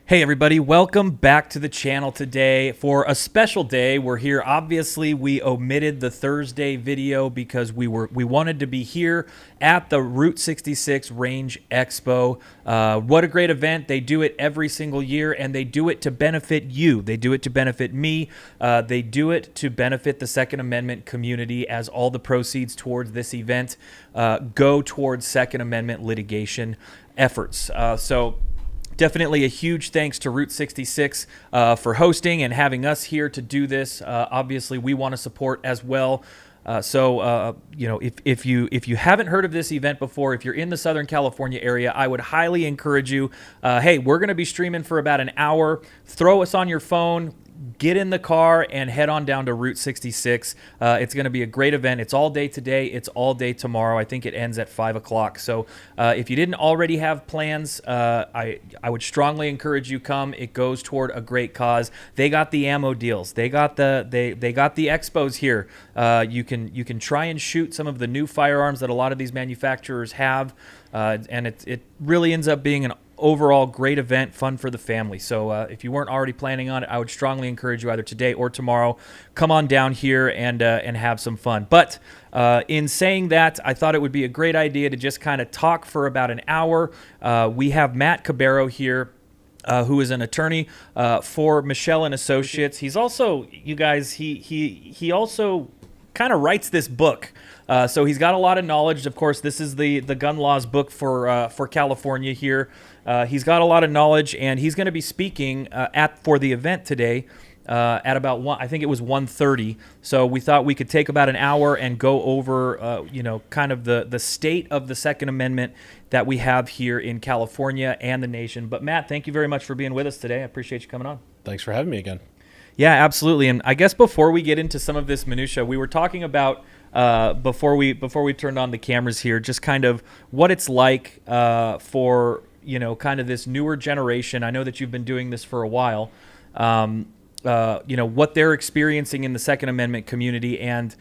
Hey everybody, welcome back to the channel today for a special day. We're here. Obviously, we omitted the Thursday video because we wanted to be here at the Route 66 Range Expo. What a great event. They do it every single year, and they do it to benefit you. They do it to benefit me. They do it to benefit the Second Amendment community, as all the proceeds towards this event go towards Second Amendment litigation efforts. Definitely a huge thanks to Route 66 for hosting and having us here to do this. Obviously, we want to support as well. If you haven't heard of this event before, if you're in the Southern California area, I would highly encourage you. Hey, we're going to be streaming for about an hour. Throw us on your phone. Get in the car and head on down to Route 66. It's going to be a great event. It's all day today. It's all day tomorrow. I think it ends at 5 o'clock. So if you didn't already have plans, I would strongly encourage you come. It goes toward a great cause. They got the ammo deals. They got the expos here. You can try and shoot some of the new firearms that a lot of these manufacturers have, and it really ends up being an overall great event, fun for the family. So if you weren't already planning on it, I would strongly encourage you either today or tomorrow, come on down here and have some fun. But in saying that, I thought it would be a great idea to just kind of talk for about an hour. We have Matt Cabero here, who is an attorney for Michelle and Associates. He's also, you guys, he also kind of writes this book. So he's got a lot of knowledge. Of course, this is the gun laws book for California here. He's got a lot of knowledge, and he's going to be speaking for the event today at about I think it was 1:30. So we thought we could take about an hour and go over, kind of the state of the Second Amendment that we have here in California and the nation. But Matt, thank you very much for being with us today. I appreciate you coming on. Thanks for having me again. Yeah, absolutely. And I guess before we get into some of this minutia, we were talking about before we turned on the cameras here, just kind of what it's like for kind of this newer generation. I know that you've been doing this for a while. What they're experiencing in the Second Amendment community, and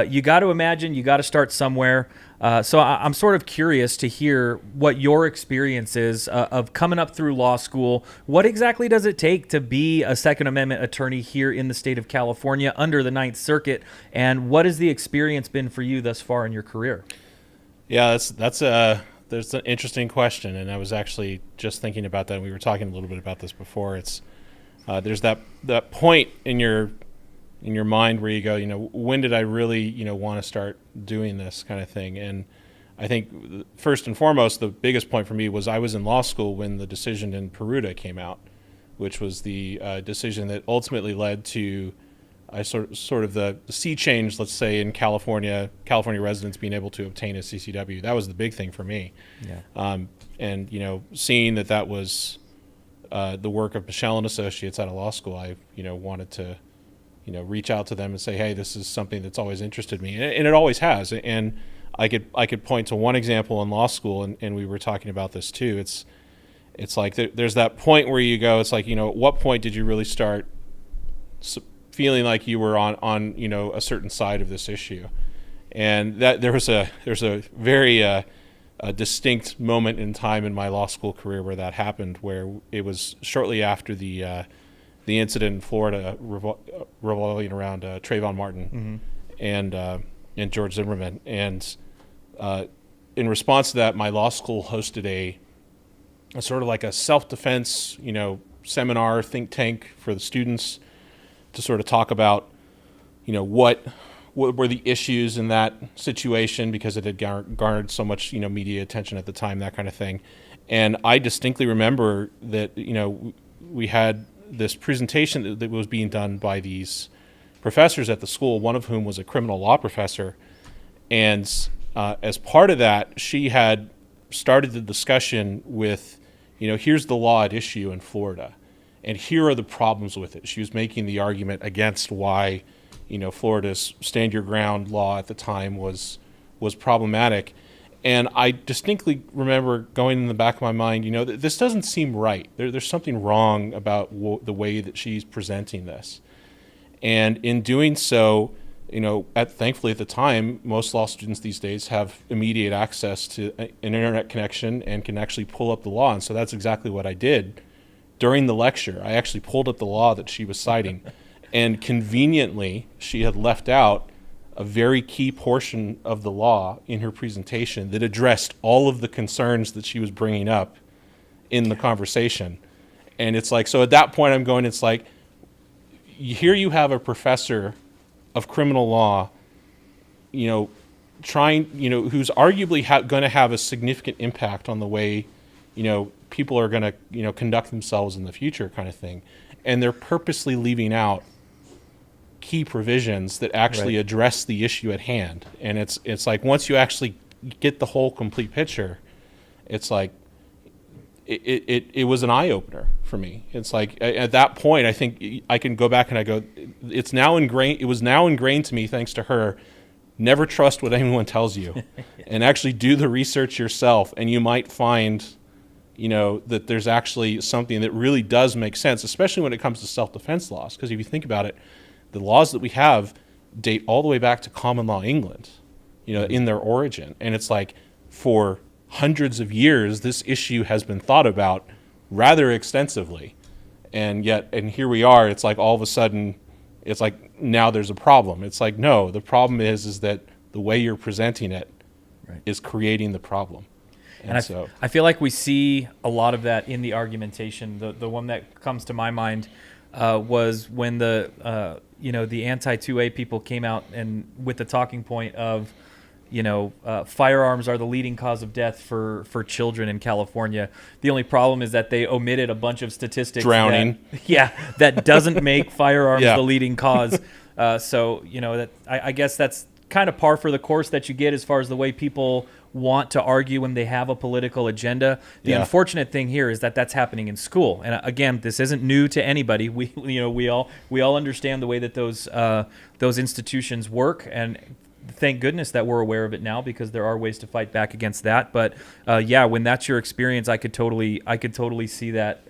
you got to imagine you got to start somewhere. So I'm sort of curious to hear what your experience is of coming up through law school. What exactly does it take to be a Second Amendment attorney here in the state of California under the Ninth Circuit, and what has the experience been for you thus far in your career? Yeah, that's an interesting question, and I was actually just thinking about that. And we were talking a little bit about this before. It's there's that point in your mind where you go, when did I really want to start doing this kind of thing? And I think first and foremost, the biggest point for me was I was in law school when the decision in Peruta came out, which was the decision that ultimately led to sort of the sea change, let's say, in California residents being able to obtain a CCW. That was the big thing for me. Yeah. And seeing that was the work of Michelle and Associates out of law school, I wanted to reach out to them and say, hey, this is something that's always interested me, and it always has. And I could point to one example in law school, and we were talking about this too. It's like there's that point where you go, it's like, at what point did you really start feeling like you were on a certain side of this issue? And that there's a very a distinct moment in time in my law school career where that happened, where it was shortly after the incident in Florida revolving around Trayvon Martin and George Zimmerman. And in response to that, my law school hosted a sort of like a self-defense, seminar, think tank for the students to sort of talk about, what were the issues in that situation, because it had garnered so much, media attention at the time, that kind of thing. And I distinctly remember that, we had this presentation that was being done by these professors at the school, one of whom was a criminal law professor. And as part of that, she had started the discussion with, here's the law at issue in Florida, and here are the problems with it. She was making the argument against why, Florida's stand your ground law at the time was problematic. And I distinctly remember going in the back of my mind, this doesn't seem right. There's something wrong about the way that she's presenting this. And in doing so, thankfully at the time, most law students these days have immediate access to an internet connection and can actually pull up the law. And so that's exactly what I did during the lecture. I actually pulled up the law that she was citing, and conveniently, she had left out a very key portion of the law in her presentation that addressed all of the concerns that she was bringing up in the conversation. And it's like, so at that point I'm going, it's like, here you have a professor of criminal law, trying, who's arguably going to have a significant impact on the way, people are going to, conduct themselves in the future, kind of thing. And they're purposely leaving out key provisions that actually address the issue at hand. And it's like, once you actually get the whole complete picture, it's like, it was an eye opener for me. It's like, at that point, I think I can go back and I go, it was now ingrained to me, thanks to her. Never trust what anyone tells you, and actually do the research yourself. And you might find, that there's actually something that really does make sense, especially when it comes to self-defense laws. Because if you think about it, the laws that we have date all the way back to common law England, in their origin. And it's like, for hundreds of years, this issue has been thought about rather extensively. And here we are, it's like all of a sudden, it's like now there's a problem. It's like, no, the problem is that the way you're presenting it is creating the problem. And I feel like we see a lot of that in the argumentation. The one that comes to my mind was when the anti-2A people came out and with the talking point of, firearms are the leading cause of death for children in California. The only problem is that they omitted a bunch of statistics. Drowning. That doesn't make firearms the leading cause. I guess that's kind of par for the course that you get as far as the way people want to argue when they have a political agenda. The unfortunate thing here is that that's happening in school. And again, this isn't new to anybody. We all understand the way that those institutions work, and thank goodness that we're aware of it now, because there are ways to fight back against that. But when that's your experience, I could totally see that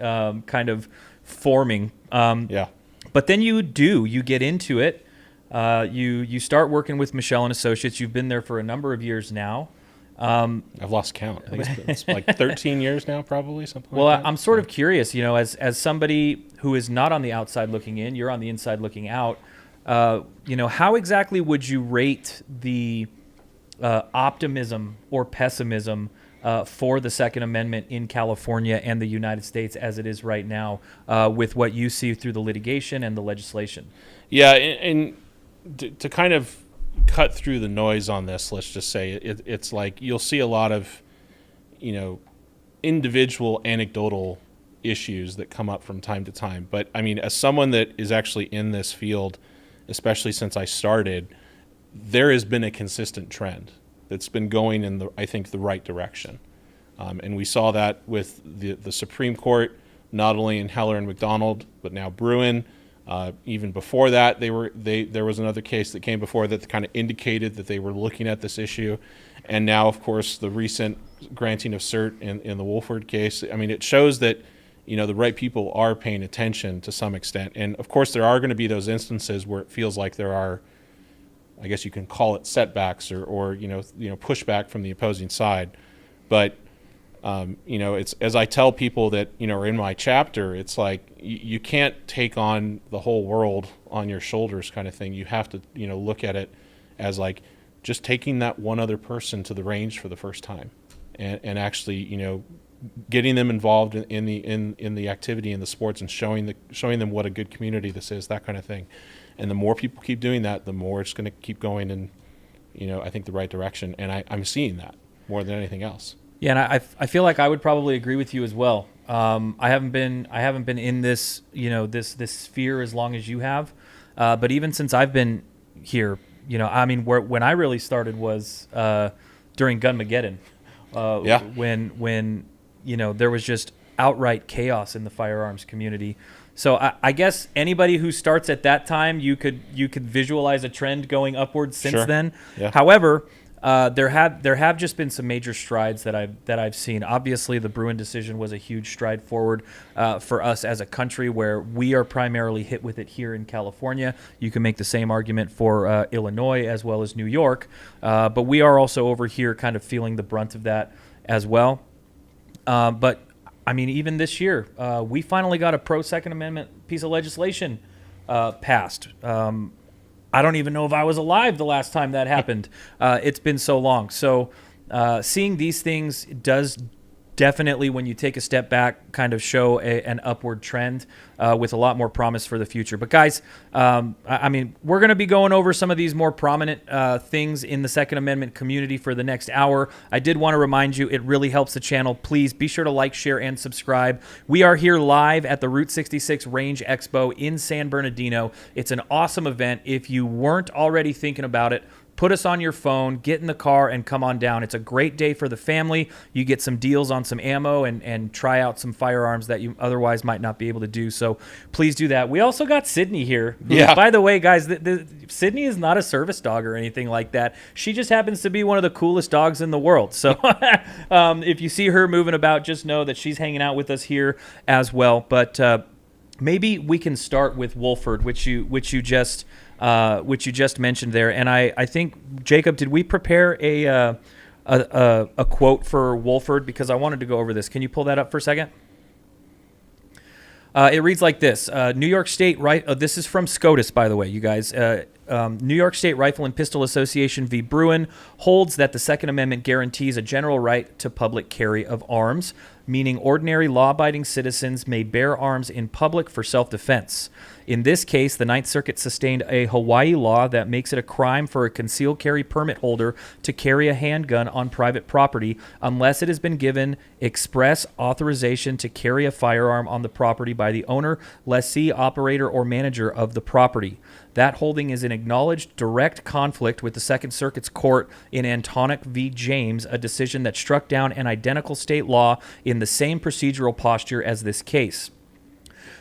kind of forming. But then you get into it. You start working with Michelle and Associates. You've been there for a number of years now. I've lost count. I think it's like 13 years now, probably, something like that. I'm sort of curious, as somebody who is not on the outside looking in, you're on the inside looking out. How exactly would you rate the optimism or pessimism for the Second Amendment in California and the United States as it is right now, with what you see through the litigation and the legislation? Yeah, and to kind of cut through the noise on this, let's just say it's like you'll see a lot of, individual anecdotal issues that come up from time to time. But I mean, as someone that is actually in this field, especially since I started, there has been a consistent trend that's been going in the right direction. And we saw that with the Supreme Court, not only in Heller and McDonald, but now Bruin. Even before that, there was another case that came before that kind of indicated that they were looking at this issue. And now, of course, the recent granting of cert in the Wolford case, I mean, it shows that, the right people are paying attention to some extent. And of course, there are going to be those instances where it feels like there are, I guess you can call it setbacks or pushback from the opposing side. But it's, as I tell people that are in my chapter, it's like you can't take on the whole world on your shoulders, kind of thing. You have to look at it as like just taking that one other person to the range for the first time, and actually getting them involved in the activity in the sports and showing them what a good community this is, that kind of thing. And the more people keep doing that, the more it's going to keep going in I think the right direction. And I'm seeing that more than anything else. Yeah, and I feel like I would probably agree with you as well. I haven't been in this this sphere as long as you have, but even since I've been here, when I really started was during Gunmageddon, when there was just outright chaos in the firearms community. So I guess anybody who starts at that time, you could visualize a trend going upwards since then. Yeah. However, There have just been some major strides that I've seen. Obviously, the Bruin decision was a huge stride forward for us as a country, where we are primarily hit with it here in California. You can make the same argument for Illinois as well as New York, but we are also over here kind of feeling the brunt of that as well. But I mean, even this year, we finally got a pro Second Amendment piece of legislation passed. I don't even know if I was alive the last time that happened. It's been so long. So seeing these things does definitely, when you take a step back, kind of show an upward trend with a lot more promise for the future. But guys, I mean, we're going to be going over some of these more prominent things in the Second Amendment community for the next hour. I did want to remind you, it really helps the channel. Please be sure to like, share, and subscribe. We are here live at the Route 66 Range Expo in San Bernardino. It's an awesome event. If you weren't already thinking about it, put us on your phone, get in the car, and come on down. It's a great day for the family. You get some deals on some ammo and try out some firearms that you otherwise might not be able to do. So please do that. We also got Sydney here. Yeah. By the way, guys, Sydney is not a service dog or anything like that. She just happens to be one of the coolest dogs in the world. So if you see her moving about, just know that she's hanging out with us here as well. But maybe we can start with Wolford, which you just mentioned there. And I think, Jacob, did we prepare a quote for Wolford? Because I wanted to go over this. Can you pull that up for a second? It reads like this. New York State, this is from SCOTUS, by the way, you guys. New York State Rifle and Pistol Association v. Bruin holds that the Second Amendment guarantees a general right to public carry of arms, meaning ordinary law-abiding citizens may bear arms in public for self-defense. In this case, the Ninth Circuit sustained a Hawaii law that makes it a crime for a concealed carry permit holder to carry a handgun on private property unless it has been given express authorization to carry a firearm on the property by the owner, lessee, operator, or manager of the property. That holding is in acknowledged direct conflict with the Second Circuit's court in Antonic v. James, a decision that struck down an identical state law in the same procedural posture as this case.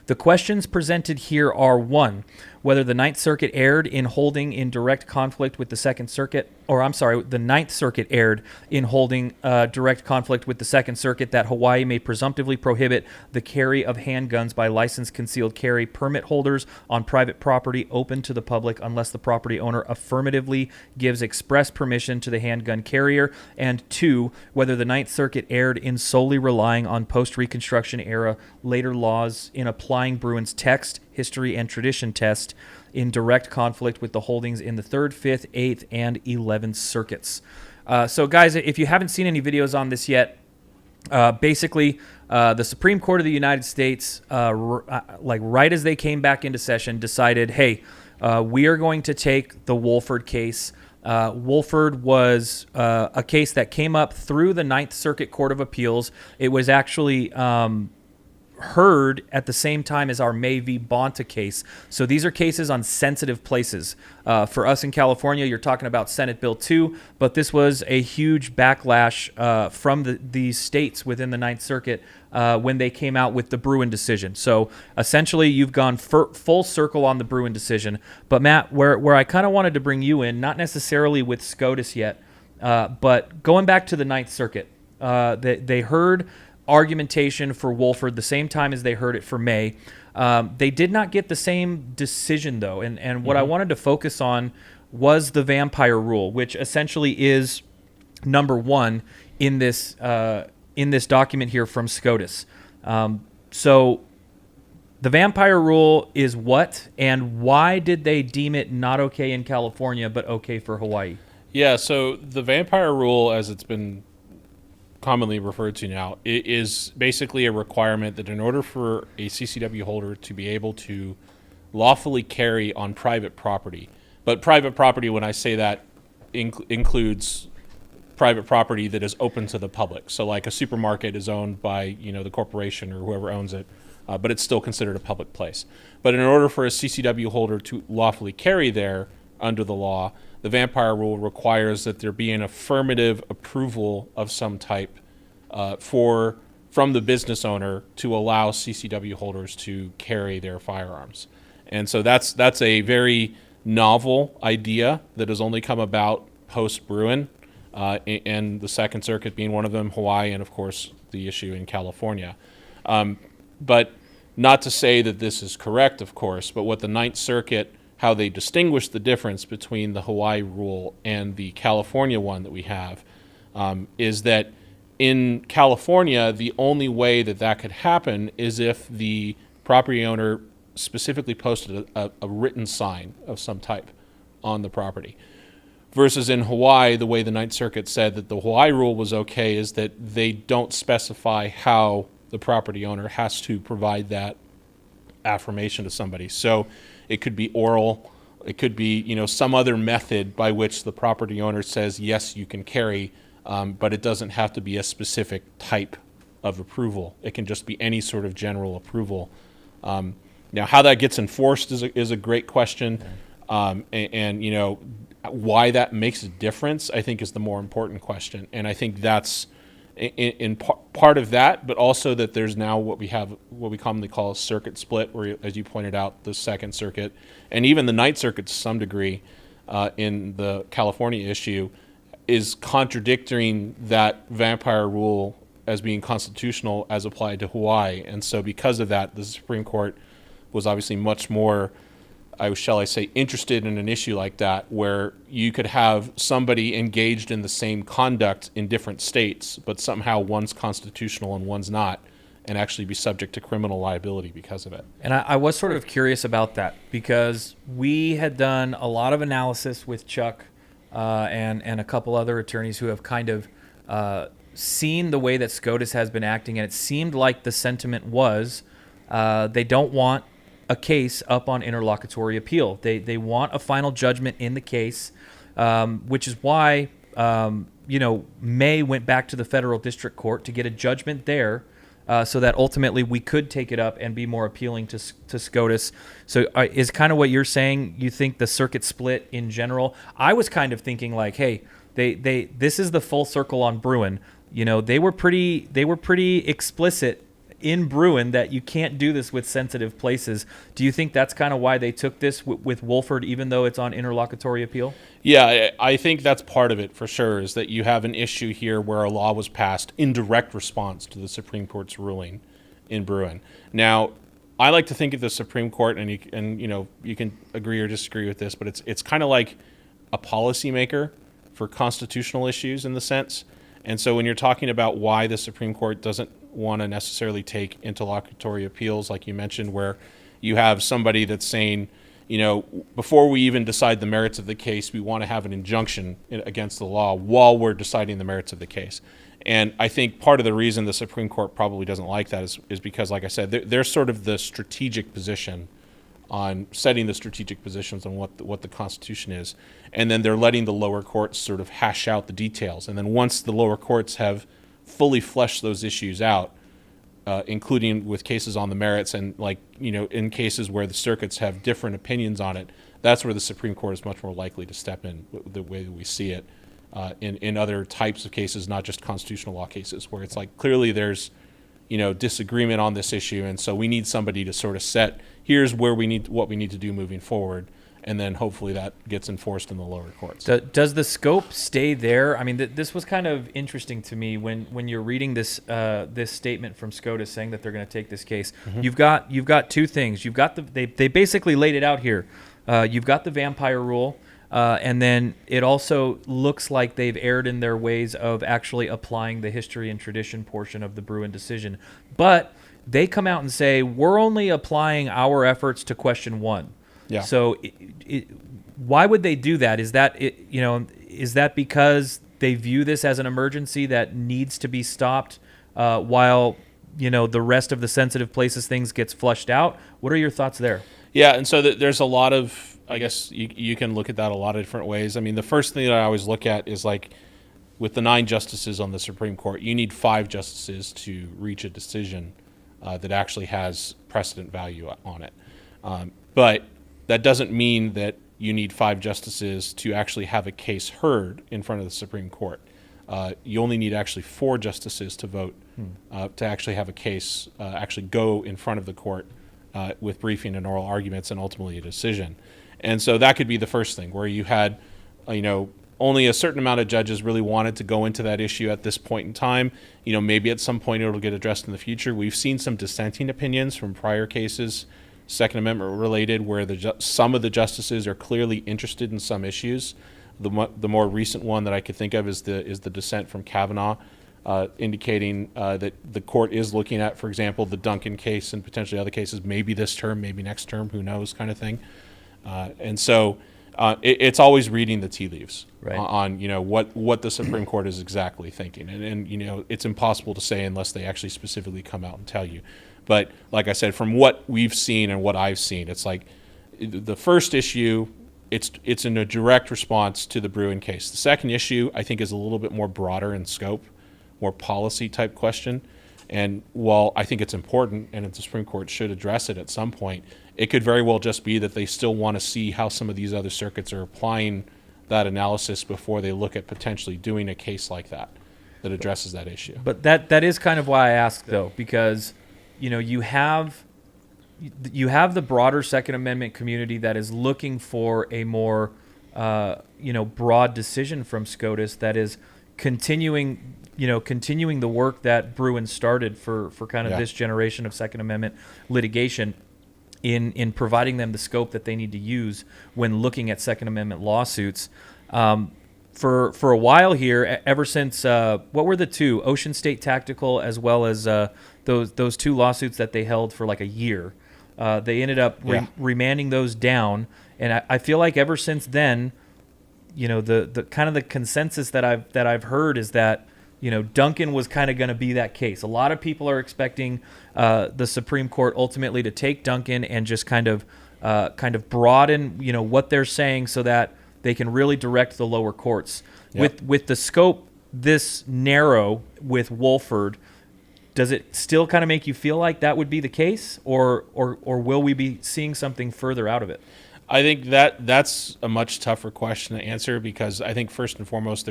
The questions presented here are: 1, whether the Ninth Circuit erred in holding in direct conflict with the Second Circuit, the Ninth Circuit erred in holding direct conflict with the Second Circuit that Hawaii may presumptively prohibit the carry of handguns by licensed concealed carry permit holders on private property open to the public unless the property owner affirmatively gives express permission to the handgun carrier, and 2, whether the Ninth Circuit erred in solely relying on post-Reconstruction era later laws in applying Bruin's text, history, and tradition test in direct conflict with the holdings in the 3rd, 5th, 8th, and 11th circuits. So guys, if you haven't seen any videos on this yet, basically the Supreme Court of the United States, right as they came back into session, decided, hey, we are going to take the Wolford case. Wolford was a case that came up through the Ninth Circuit Court of Appeals. It was actually heard at the same time as our May v. Bonta case. So these are cases on sensitive places. For us in California, you're talking about Senate Bill 2, but this was a huge backlash from these states within the Ninth Circuit when they came out with the Bruin decision. So essentially, you've gone full circle on the Bruin decision. But Matt, where I kind of wanted to bring you in, not necessarily with SCOTUS yet, but going back to the Ninth Circuit, they heard argumentation for Wolford the same time as they heard it for May. They did not get the same decision, though. And what I wanted to focus on was the vampire rule, which essentially is number 1 in this document here from SCOTUS. So the vampire rule is what, and why did they deem it not okay in California but okay for Hawaii? Yeah, so the vampire rule, as it's been commonly referred to now, it is basically a requirement that in order for a CCW holder to be able to lawfully carry on private property, but private property, when I say that, includes private property that is open to the public. So like a supermarket is owned by the corporation or whoever owns it, but it's still considered a public place. But in order for a CCW holder to lawfully carry there under the law, the vampire rule requires that there be an affirmative approval of some type from the business owner to allow CCW holders to carry their firearms. And so that's a very novel idea that has only come about post-Bruin. and the Second Circuit being one of them, Hawaii, and of course the issue in California. But not to say that this is correct, of course, but what the Ninth Circuit, how they distinguish the difference between the Hawaii rule and the California one that we have, is that in California, the only way that that could happen is if the property owner specifically posted a written sign of some type on the property. Versus in Hawaii, the way the Ninth Circuit said that the Hawaii rule was okay is that they don't specify how the property owner has to provide that affirmation to somebody. So it could be oral, it could be, some other method by which the property owner says, yes, you can carry, but it doesn't have to be a specific type of approval. It can just be any sort of general approval. Now, how that gets enforced is a great question, and why that makes a difference, I think, is the more important question. And I think that's in part of that, but also that there's now what we commonly call a circuit split, where, as you pointed out, the Second Circuit and even the Ninth Circuit to some degree in the California issue is contradicting that vampire rule as being constitutional as applied to Hawaii. And so because of that, the Supreme Court was obviously much more, shall I say, interested in an issue like that, where you could have somebody engaged in the same conduct in different states, but somehow one's constitutional and one's not, and actually be subject to criminal liability because of it. And I was sort of curious about that, because we had done a lot of analysis with Chuck and a couple other attorneys who have kind of seen the way that SCOTUS has been acting, and it seemed like the sentiment was they don't want a case up on interlocutory appeal. They want a final judgment in the case, which is why May went back to the federal district court to get a judgment there, so that ultimately we could take it up and be more appealing to SCOTUS. So is kind of what you're saying, you think the circuit split in general? I was kind of thinking like, hey, this is the full circle on Bruin. They were pretty explicit in Bruin that you can't do this with sensitive places. Do you think that's kind of why they took this with Wolford, even though it's on interlocutory appeal? Yeah, I think that's part of it for sure, is that you have an issue here where a law was passed in direct response to the Supreme Court's ruling in Bruin. Now, I like to think of the Supreme Court, and you can agree or disagree with this, but it's kind of like a policymaker for constitutional issues in the sense. And so when you're talking about why the Supreme Court doesn't want to necessarily take interlocutory appeals, like you mentioned, where you have somebody that's saying, before we even decide the merits of the case, we want to have an injunction against the law while we're deciding the merits of the case. And I think part of the reason the Supreme Court probably doesn't like that is because, like I said, they're sort of the strategic position on setting the strategic positions on what the Constitution is. And then they're letting the lower courts sort of hash out the details. And then once the lower courts have fully fleshed those issues out, including with cases on the merits and in cases where the circuits have different opinions on it, that's where the Supreme Court is much more likely to step in the way that we see it in other types of cases, not just constitutional law cases, where it's like clearly there's disagreement on this issue, and so we need somebody to sort of set, here's what we need to do moving forward, and then hopefully that gets enforced in the lower courts. Does the scope stay there? I mean, this was kind of interesting to me when you're reading this statement from SCOTUS saying that they're going to take this case. Mm-hmm. You've got two things. You've got they basically laid it out here. You've got the vampire rule, and then it also looks like they've erred in their ways of actually applying the history and tradition portion of the Bruin decision. But they come out and say, we're only applying our efforts to question one. Yeah. So why would they do that? Is that because they view this as an emergency that needs to be stopped while the rest of the sensitive places things gets flushed out? What are your thoughts there? Yeah, and so there's a lot of, I guess you can look at that a lot of different ways. I mean, the first thing that I always look at is like with the 9 justices on the Supreme Court, you need 5 justices to reach a decision that actually has precedent value on it. But that doesn't mean that you need 5 justices to actually have a case heard in front of the Supreme Court. You only need actually 4 justices to vote to actually have a case actually go in front of the court with briefing and oral arguments and ultimately a decision. And so that could be the first thing, where you had, only a certain amount of judges really wanted to go into that issue at this point in time. Maybe at some point it'll get addressed in the future. We've seen some dissenting opinions from prior cases, Second Amendment related, where some of the justices are clearly interested in some issues. The more recent one that I could think of is the dissent from Kavanaugh, indicating that the court is looking at, for example, the Duncan case and potentially other cases, maybe this term, maybe next term, who knows, kind of thing. And so it's always reading the tea leaves on what the Supreme Court is exactly thinking, and it's impossible to say unless they actually specifically come out and tell you. But like I said, from what we've seen and what I've seen, it's like the first issue, it's in a direct response to the Bruen case. The second issue, I think, is a little bit more broader in scope, more policy type question. And while I think it's important and the Supreme Court should address it at some point, it could very well just be that they still want to see how some of these other circuits are applying that analysis before they look at potentially doing a case like that addresses that issue. But that is kind of why I asked, though, because you have the broader Second Amendment community that is looking for a more broad decision from SCOTUS that is continuing the work that Bruen started for kind of this generation of Second Amendment litigation in providing them the scope that they need to use when looking at Second Amendment lawsuits. For a while here, ever since what were the two, Ocean State Tactical as well as those two lawsuits that they held for like a year, they ended up remanding those down, and I feel like ever since then, the kind of the consensus that I've heard is that Duncan was kind of going to be that case. A lot of people are expecting the Supreme Court ultimately to take Duncan and just kind of broaden what they're saying so that they can really direct the lower courts. Yep. With the scope this narrow with Wolford, does it still kind of make you feel like that would be the case, or will we be seeing something further out of it? I think that's a much tougher question to answer, because I think first and foremost,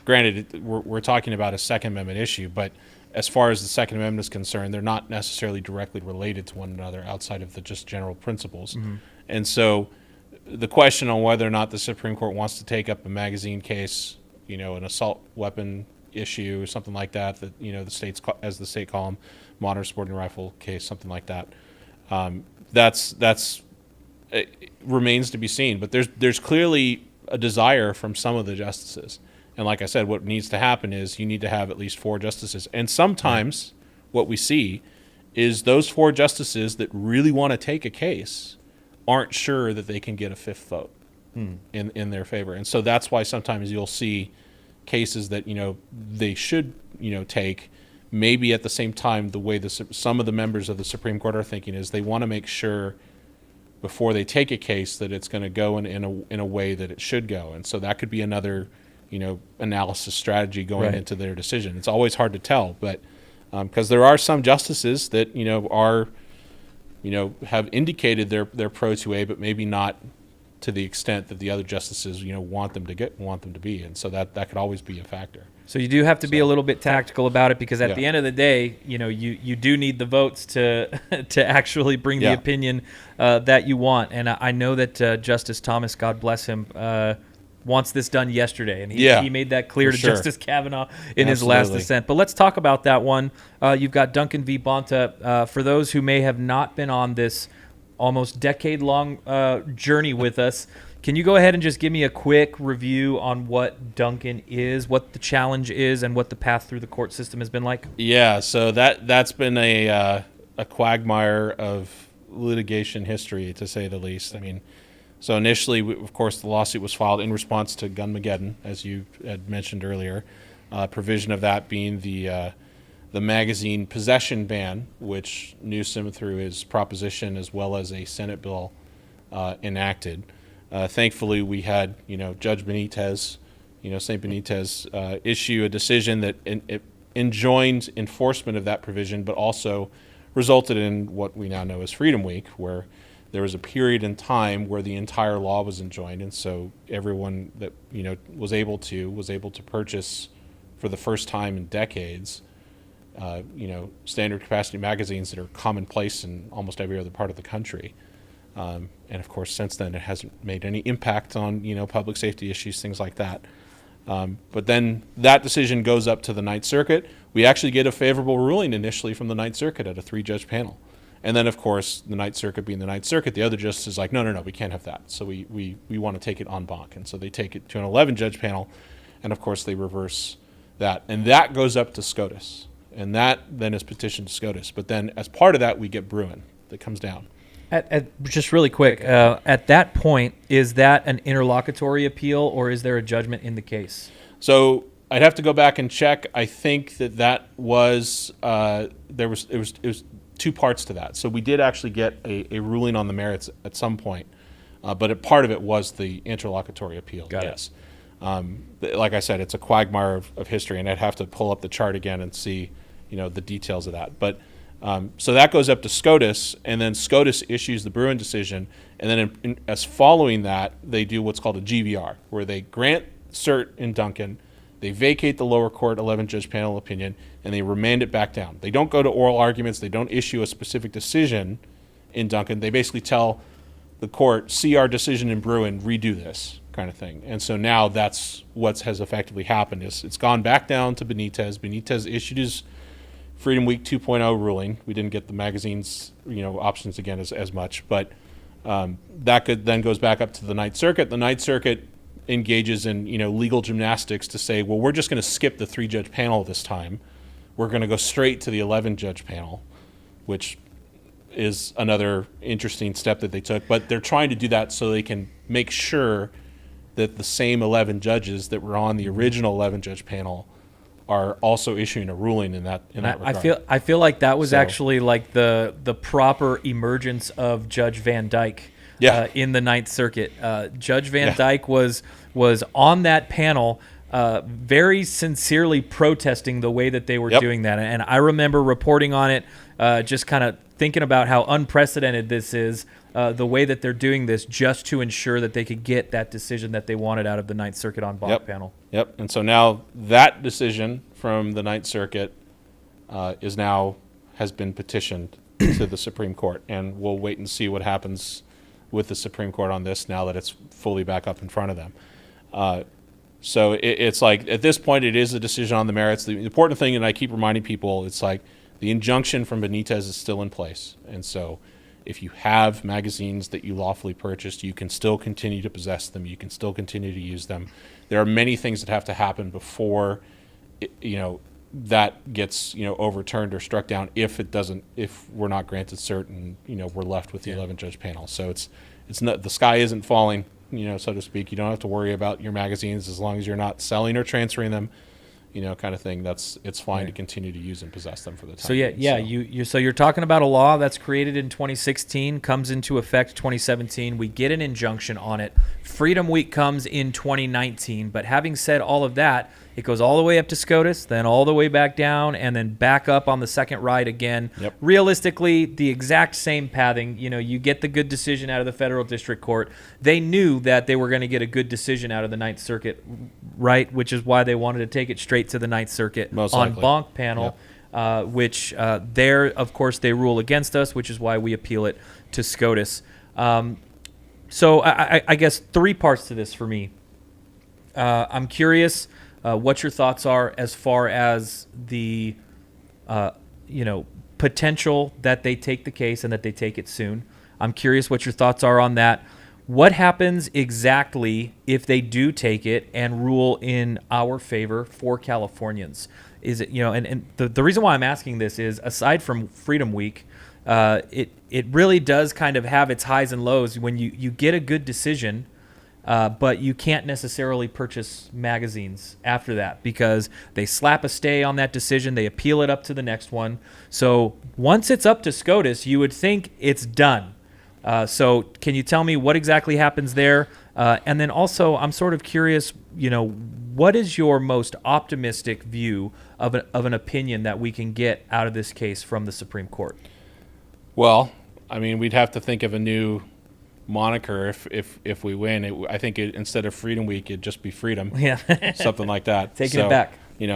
granted, we're talking about a Second Amendment issue, but as far as the Second Amendment is concerned, they're not necessarily directly related to one another outside of the just general principles. Mm-hmm. And so the question on whether or not the Supreme Court wants to take up a magazine case, an assault weapon issue or something like that, the states, as the state call them, modern sporting rifle case, something like that, that's it remains to be seen. But there's clearly a desire from some of the justices. And like I said, what needs to happen is you need to have at least 4 justices. And sometimes what we see is those 4 justices that really want to take a case aren't sure that they can get a 5th vote in their favor. And so that's why sometimes you'll see cases that, they should, take, maybe at the same time, the way some of the members of the Supreme Court are thinking is they want to make sure before they take a case that it's going to go in a way that it should go. And so that could be another analysis strategy going into their decision. It's always hard to tell, but because there are some justices that have indicated they're pro 2A, but maybe not to the extent that the other justices want them to be, and so that could always be a factor. So you do have to be a little bit tactical about it, because at the end of the day, you do need the votes to actually bring the opinion that you want. And I know that Justice Thomas, God bless him, wants this done yesterday, and he made that clear to Justice Kavanaugh in his last dissent. But let's talk about that one. You've got Duncan v. Bonta. For those who may have not been on this almost decade-long journey with us, can you go ahead and just give me a quick review on what Duncan is, what the challenge is, and what the path through the court system has been like? Yeah, so that's been a quagmire of litigation history, to say the least. I mean, so initially, of course, the lawsuit was filed in response to Gunmageddon, as you had mentioned earlier. Provision of that being the magazine possession ban, which Newsom, through his proposition as well as a Senate bill, enacted. Thankfully, we had Judge Benitez, St. Benitez, issue a decision that enjoined enforcement of that provision, but also resulted in what we now know as Freedom Week, where there was a period in time where the entire law was enjoined, and so everyone that was able to purchase for the first time in decades, standard capacity magazines that are commonplace in almost every other part of the country, And of course, since then, it hasn't made any impact on, public safety issues, things like that. But then that decision goes up to the Ninth Circuit. We actually get a favorable ruling initially from the Ninth Circuit at a 3-judge panel. And then, of course, the Ninth Circuit being the Ninth Circuit, the other justice is like, no, we can't have that. So we want to take it en banc. And so they take it to an 11-judge panel. And, of course, they reverse that. And that goes up to SCOTUS. And that then is petitioned to SCOTUS. But then as part of that, we get Bruin that comes down. Just really quick, at that point, is that an interlocutory appeal or is there a judgment in the case? So I'd have to go back and check. I think that was it was 2 parts to that. So we did actually get a ruling on the merits at some point, but part of it was the interlocutory appeal. Got yes. Like I said, it's a quagmire of history, and I'd have to pull up the chart again and see, the details of that. But so that goes up to SCOTUS, and then SCOTUS issues the Bruin decision, and then as following that, they do what's called a GVR, where they grant cert in Duncan, they vacate the lower court 11-judge panel opinion, and they remand it back down. They don't go to oral arguments. They don't issue a specific decision in Duncan. They basically tell the court, see our decision in Bruin, redo this kind of thing. And so now that's what has effectively happened. Is it's gone back down to Benitez. Benitez issued his Freedom Week 2.0 ruling. We didn't get the magazine's options again as much, but that then goes back up to the Ninth Circuit. The Ninth Circuit engages in legal gymnastics to say, well, we're just going to skip the 3-judge panel this time. We're going to go straight to the 11-judge panel, which is another interesting step that they took. But they're trying to do that so they can make sure that the same 11 judges that were on the original 11-judge panel are also issuing a ruling in that regard. I feel like that was actually like the proper emergence of Judge Van Dyke in the Ninth Circuit. Judge Van Dyke was on that panel very sincerely protesting the way that they were doing that. And I remember reporting on it, just kind of thinking about how unprecedented this is, the way that they're doing this just to ensure that they could get that decision that they wanted out of the Ninth Circuit en banc panel. Yep. And so now that decision from the Ninth Circuit has been petitioned to the Supreme Court. And we'll wait and see what happens with the Supreme Court on this now that it's fully back up in front of them. So it's like, at this point, it is a decision on the merits. The important thing, and I keep reminding people, it's like the injunction from Benitez is still in place. And so if you have magazines that you lawfully purchased, you can still continue to possess them. You can still continue to use them. There are many things that have to happen before, that gets, overturned or struck down if we're not granted cert and, we're left with the 11-judge panel. So it's not, the sky isn't falling, so to speak. You don't have to worry about your magazines as long as you're not selling or transferring them, kind of thing. It's fine to continue to use and possess them for the time. So you're talking about a law that's created in 2016, comes into effect 2017. We get an injunction on it. Freedom Week comes in 2019. But having said all of that, it goes all the way up to SCOTUS, then all the way back down, and then back up on the second ride again. Yep. Realistically, the exact same pathing. You get the good decision out of the federal district court. They knew that they were going to get a good decision out of the Ninth Circuit, right? Which is why they wanted to take it straight to the Ninth Circuit en banc panel, which there, of course, they rule against us, which is why we appeal it to SCOTUS. So I guess 3 parts to this for me. I'm curious what your thoughts are as far as the potential that they take the case and that they take it soon. I'm curious what your thoughts are on that. What happens exactly if they do take it and rule in our favor for Californians? Is it, and the reason why I'm asking this is, aside from Freedom Week, it really does kind of have its highs and lows when you get a good decision, but you can't necessarily purchase magazines after that because they slap a stay on that decision. They appeal it up to the next one. So once it's up to SCOTUS, you would think it's done. So can you tell me what exactly happens there? And then also, I'm sort of curious, what is your most optimistic view of an opinion that we can get out of this case from the Supreme Court? Well, I mean, we'd have to think of a new moniker if we win. I think instead of Freedom Week, it'd just be Freedom. Yeah. Something like that. Taking it back.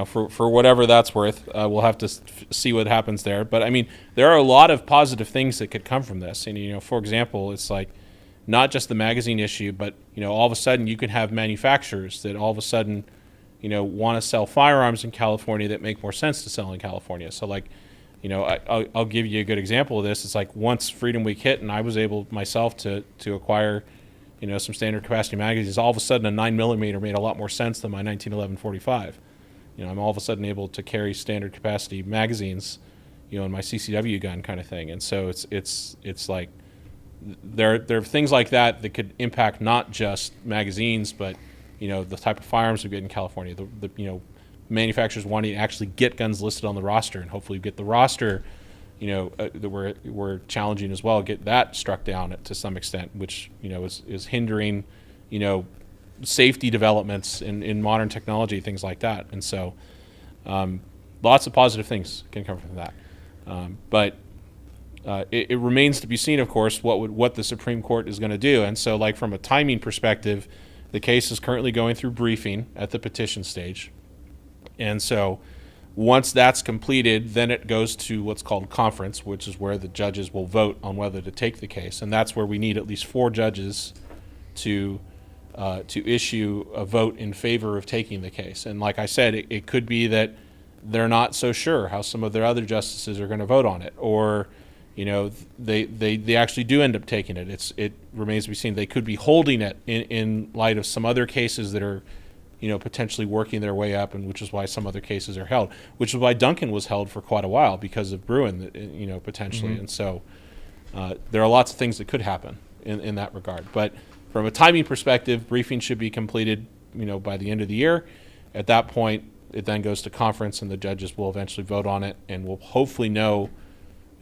for whatever that's worth. We'll have to see what happens there. But I mean, there are a lot of positive things that could come from this. And for example, it's like not just the magazine issue, but all of a sudden you can have manufacturers that all of a sudden want to sell firearms in California that make more sense to sell in California. So like, I'll give you a good example of this. It's like once Freedom Week hit and I was able myself to acquire some standard capacity magazines, all of a sudden a 9mm made a lot more sense than my 1911 45. I'm all of a sudden able to carry standard capacity magazines, in my CCW gun kind of thing. And so it's like there are things like that that could impact not just magazines, but the type of firearms we get in California. The manufacturers wanting to actually get guns listed on the roster, and hopefully get the roster, that we're challenging as well, get that struck down to some extent, which is hindering safety developments in modern technology, things like that. And so lots of positive things can come from that. But it remains to be seen, of course, what the Supreme Court is going to do. And so like from a timing perspective, the case is currently going through briefing at the petition stage. And so once that's completed, then it goes to what's called conference, which is where the judges will vote on whether to take the case. And that's where we need at least 4 judges to issue a vote in favor of taking the case. And like I said, it could be that they're not so sure how some of their other justices are going to vote on it, or they actually do end up taking it. It remains to be seen. They could be holding it in light of some other cases that are potentially working their way up, and which is why some other cases are held, which is why Duncan was held for quite a while because of Bruin, potentially. Mm-hmm. And so there are lots of things that could happen in that regard. But from a timing perspective, briefing should be completed, by the end of the year. At that point, it then goes to conference, and the judges will eventually vote on it, and we'll hopefully know,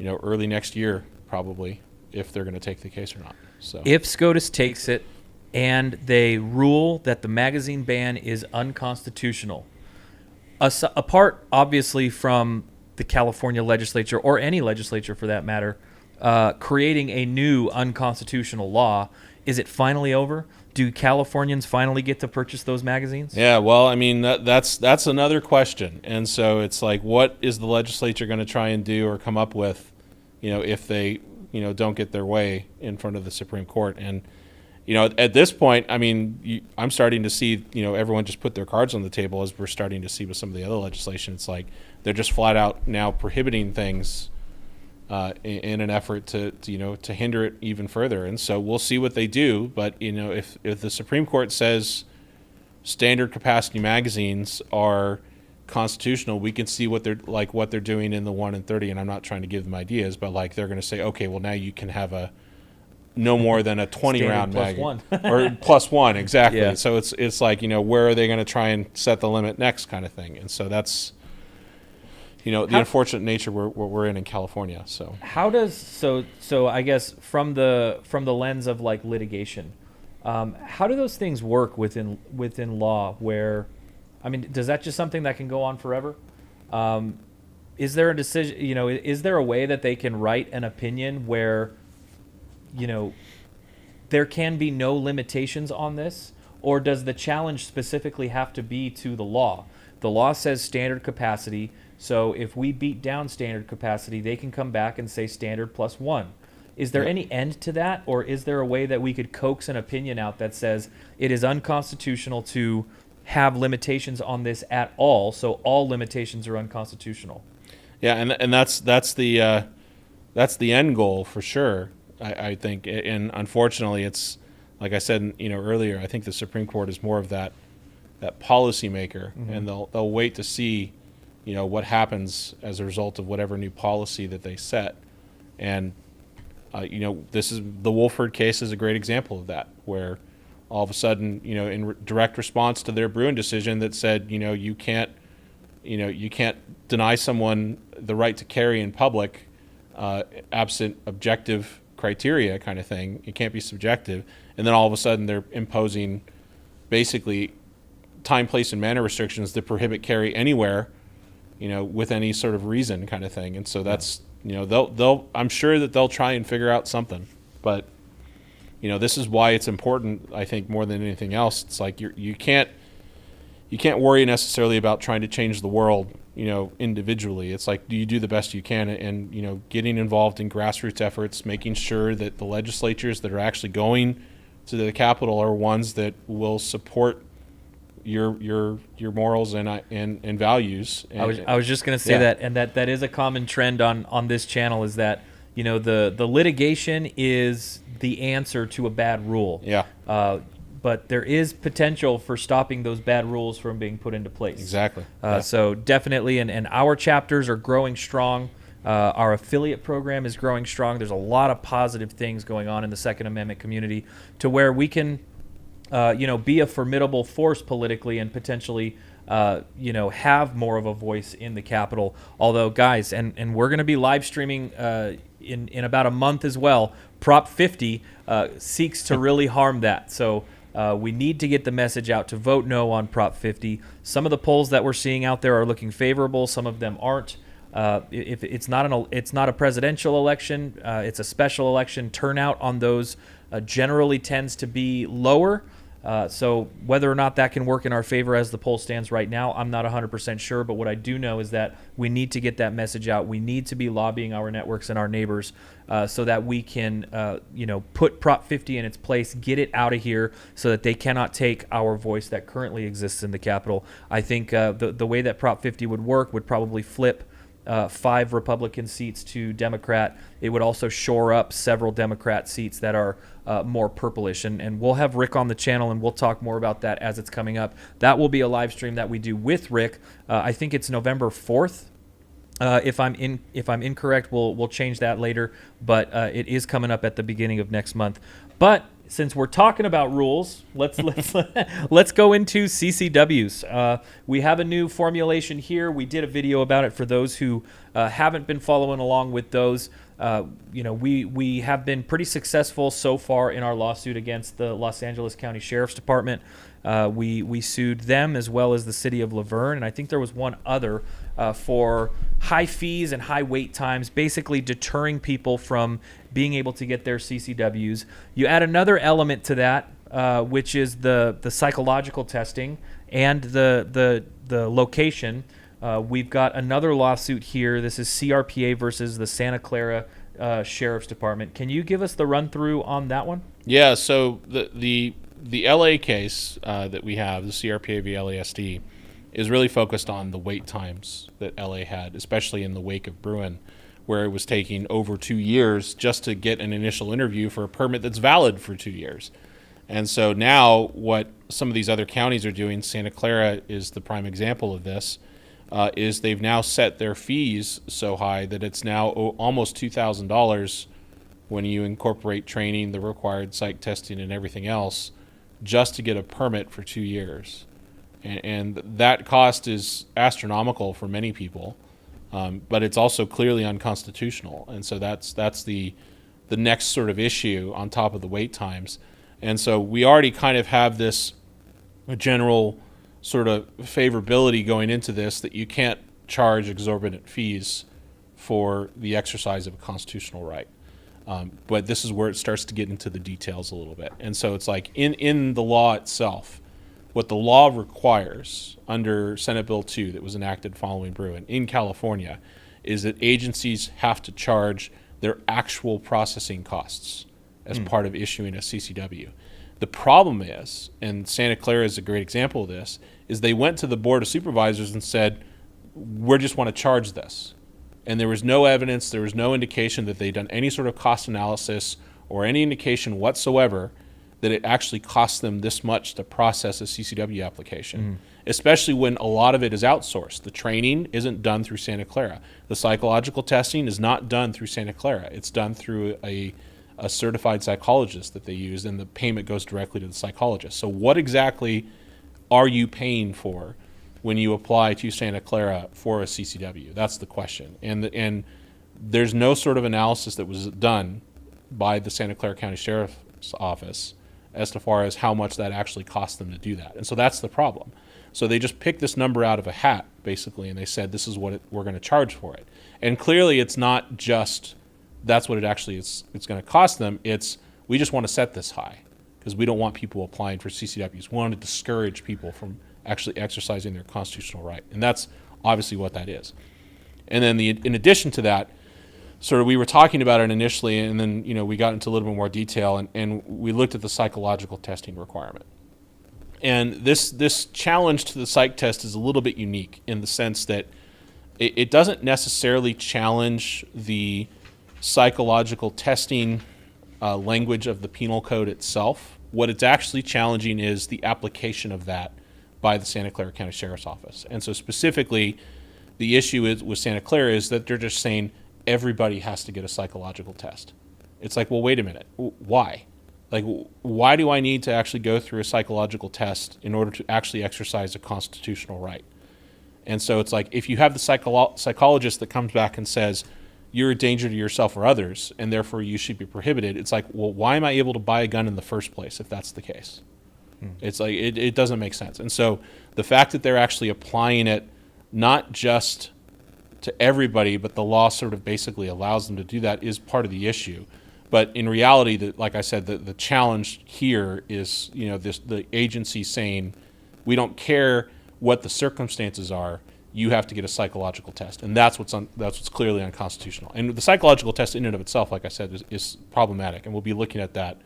early next year probably, if they're going to take the case or not. So if SCOTUS takes it and they rule that the magazine ban is unconstitutional, apart obviously from the California legislature, or any legislature for that matter, creating a new unconstitutional law, is it finally over? Do Californians finally get to purchase those magazines? Yeah, well, I mean, that's another question. And so it's like, what is the legislature going to try and do or come up with, if they, don't get their way in front of the Supreme Court? And, at this point, I mean, I'm starting to see, everyone just put their cards on the table, as we're starting to see with some of the other legislation. It's like they're just flat out now prohibiting things in an effort to hinder it even further. And so we'll see what they do. But if the Supreme Court says standard capacity magazines are constitutional, we can see what they're doing in the 1 and 30. And I'm not trying to give them ideas, but like they're going to say, okay, well now you can have no more than a 20 round magazine or +1, exactly. Yeah. So it's like where are they going to try and set the limit next, kind of thing. And so that's the unfortunate nature we're in California. So how does so I guess from the lens of like litigation, how do those things work within law? Where, I mean, does that just something that can go on forever? Is there a decision? Is there a way that they can write an opinion where there can be no limitations on this, or does the challenge specifically have to be to the law? The law says standard capacity. So if we beat down standard capacity, they can come back and say standard +1. Is there any end to that, or is there a way that we could coax an opinion out that says it is unconstitutional to have limitations on this at all, so all limitations are unconstitutional? Yeah, and that's the end goal for sure, I think. And unfortunately, it's like I said earlier, I think the Supreme Court is more of that policy maker, mm-hmm. and they'll wait to see what happens as a result of whatever new policy that they set. And, this is the Wolford case is a great example of that, where all of a sudden, in direct response to their Bruin decision that said, you can't deny someone the right to carry in public, absent objective criteria kind of thing. It can't be subjective. And then all of a sudden they're imposing basically time, place, and manner restrictions that prohibit carry anywhere, with any sort of reason kind of thing. And so that's, I'm sure that they'll try and figure out something. But, this is why it's important, I think, more than anything else. It's like you can't you can't worry necessarily about trying to change the world, individually. It's like, do you do the best you can, and getting involved in grassroots efforts, making sure that the legislatures that are actually going to the Capitol are ones that will support your morals and values. I was just going to say Yeah. that, and that is a common trend on this channel, is that the litigation is the answer to a bad rule. Yeah. But there is potential for stopping those bad rules from being put into place. Exactly. So definitely, and our chapters are growing strong. Our affiliate program is growing strong. There's a lot of positive things going on in the Second Amendment community to where we can, be a formidable force politically and potentially, have more of a voice in the Capitol. Although, guys, and we're going to be live streaming in about a month as well. Prop 50 seeks to really harm that. So we need to get the message out to vote no on Prop 50. Some of the polls that we're seeing out there are looking favorable. Some of them aren't. If it's not a presidential election, it's a special election. Turnout on those generally tends to be lower. So whether or not that can work in our favor as the poll stands right now, I'm not 100% sure. But what I do know is that we need to get that message out. We need to be lobbying our networks and our neighbors so that we can, put Prop 50 in its place, get it out of here so that they cannot take our voice that currently exists in the Capitol. I think the way that Prop 50 would work would probably flip 5 Republican seats to Democrat. It would also shore up several Democrat seats that are more purplish. And we'll have Rick on the channel, and we'll talk more about that as it's coming up. That will be a live stream that we do with Rick. I think it's November 4th. If I'm incorrect, we'll change that later. But it is coming up at the beginning of next month. But since we're talking about rules, let's go into CCWs. We have a new formulation here. We did a video about it for those who haven't been following along with those. We have been pretty successful so far in our lawsuit against the Los Angeles County Sheriff's Department. We sued them as well as the city of Laverne, and I think there was one other for high fees and high wait times, basically deterring people from being able to get their CCWs. You add another element to that, which is the psychological testing and the location. We've got another lawsuit here. This is CRPA versus the Santa Clara Sheriff's Department. Can you give us the run through on that one? Yeah. So the LA case that we have, the CRPA v. LASD, is really focused on the wait times that LA had, especially in the wake of Bruin, where it was taking over 2 years just to get an initial interview for a permit that's valid for 2 years. And so now what some of these other counties are doing, Santa Clara is the prime example of this, is they've now set their fees so high that it's now almost $2,000 when you incorporate training, the required psych testing, and everything else, just to get a permit for 2 years. And that cost is astronomical for many people, but it's also clearly unconstitutional. And so that's the next sort of issue on top of the wait times. And so we already kind of have this general sort of favorability going into this, that you can't charge exorbitant fees for the exercise of a constitutional right. But this is where it starts to get into the details a little bit. And so it's like in the law itself, what the law requires under Senate Bill 2 that was enacted following Bruin in California is that agencies have to charge their actual processing costs as part of issuing a CCW. The problem is, and Santa Clara is a great example of this, is they went to the Board of Supervisors and said, we just want to charge this. And there was no evidence, there was no indication that they'd done any sort of cost analysis or any indication whatsoever that it actually costs them this much to process a CCW application, especially when a lot of it is outsourced. The training isn't done through Santa Clara. The psychological testing is not done through Santa Clara. It's done through a certified psychologist that they use, and the payment goes directly to the psychologist. So what exactly are you paying for when you apply to Santa Clara for a CCW? That's the question. And there's no sort of analysis that was done by the Santa Clara County Sheriff's Office as to far as how much that actually cost them to do that. And so that's the problem. So they just picked this number out of a hat, basically, and they said, this is what we're going to charge for it. And clearly it's not just that's what it actually is. It's going to cost them. It's, we just want to set this high because we don't want people applying for CCWs. We want to discourage people from actually exercising their constitutional right. And that's obviously what that is. And then in addition to that, sort of we were talking about it initially, and then we got into a little bit more detail, and we looked at the psychological testing requirement. And this challenge to the psych test is a little bit unique in the sense that it doesn't necessarily challenge the psychological testing language of the penal code itself. What it's actually challenging is the application of that by the Santa Clara County Sheriff's Office. And so specifically, the issue with Santa Clara is that they're just saying everybody has to get a psychological test. It's like, well, wait a minute. Why? Like, why do I need to actually go through a psychological test in order to actually exercise a constitutional right? And so it's like, if you have the psychologist that comes back and says, you're a danger to yourself or others, and therefore you should be prohibited, it's like, well, why am I able to buy a gun in the first place if that's the case? It's like, it doesn't make sense. And so the fact that they're actually applying it not just to everybody, but the law sort of basically allows them to do that is part of the issue. But in reality, like I said, the challenge here is, the agency saying, we don't care what the circumstances are, you have to get a psychological test, and that's what's clearly unconstitutional. And the psychological test in and of itself, like I said, is problematic, and we'll be looking at that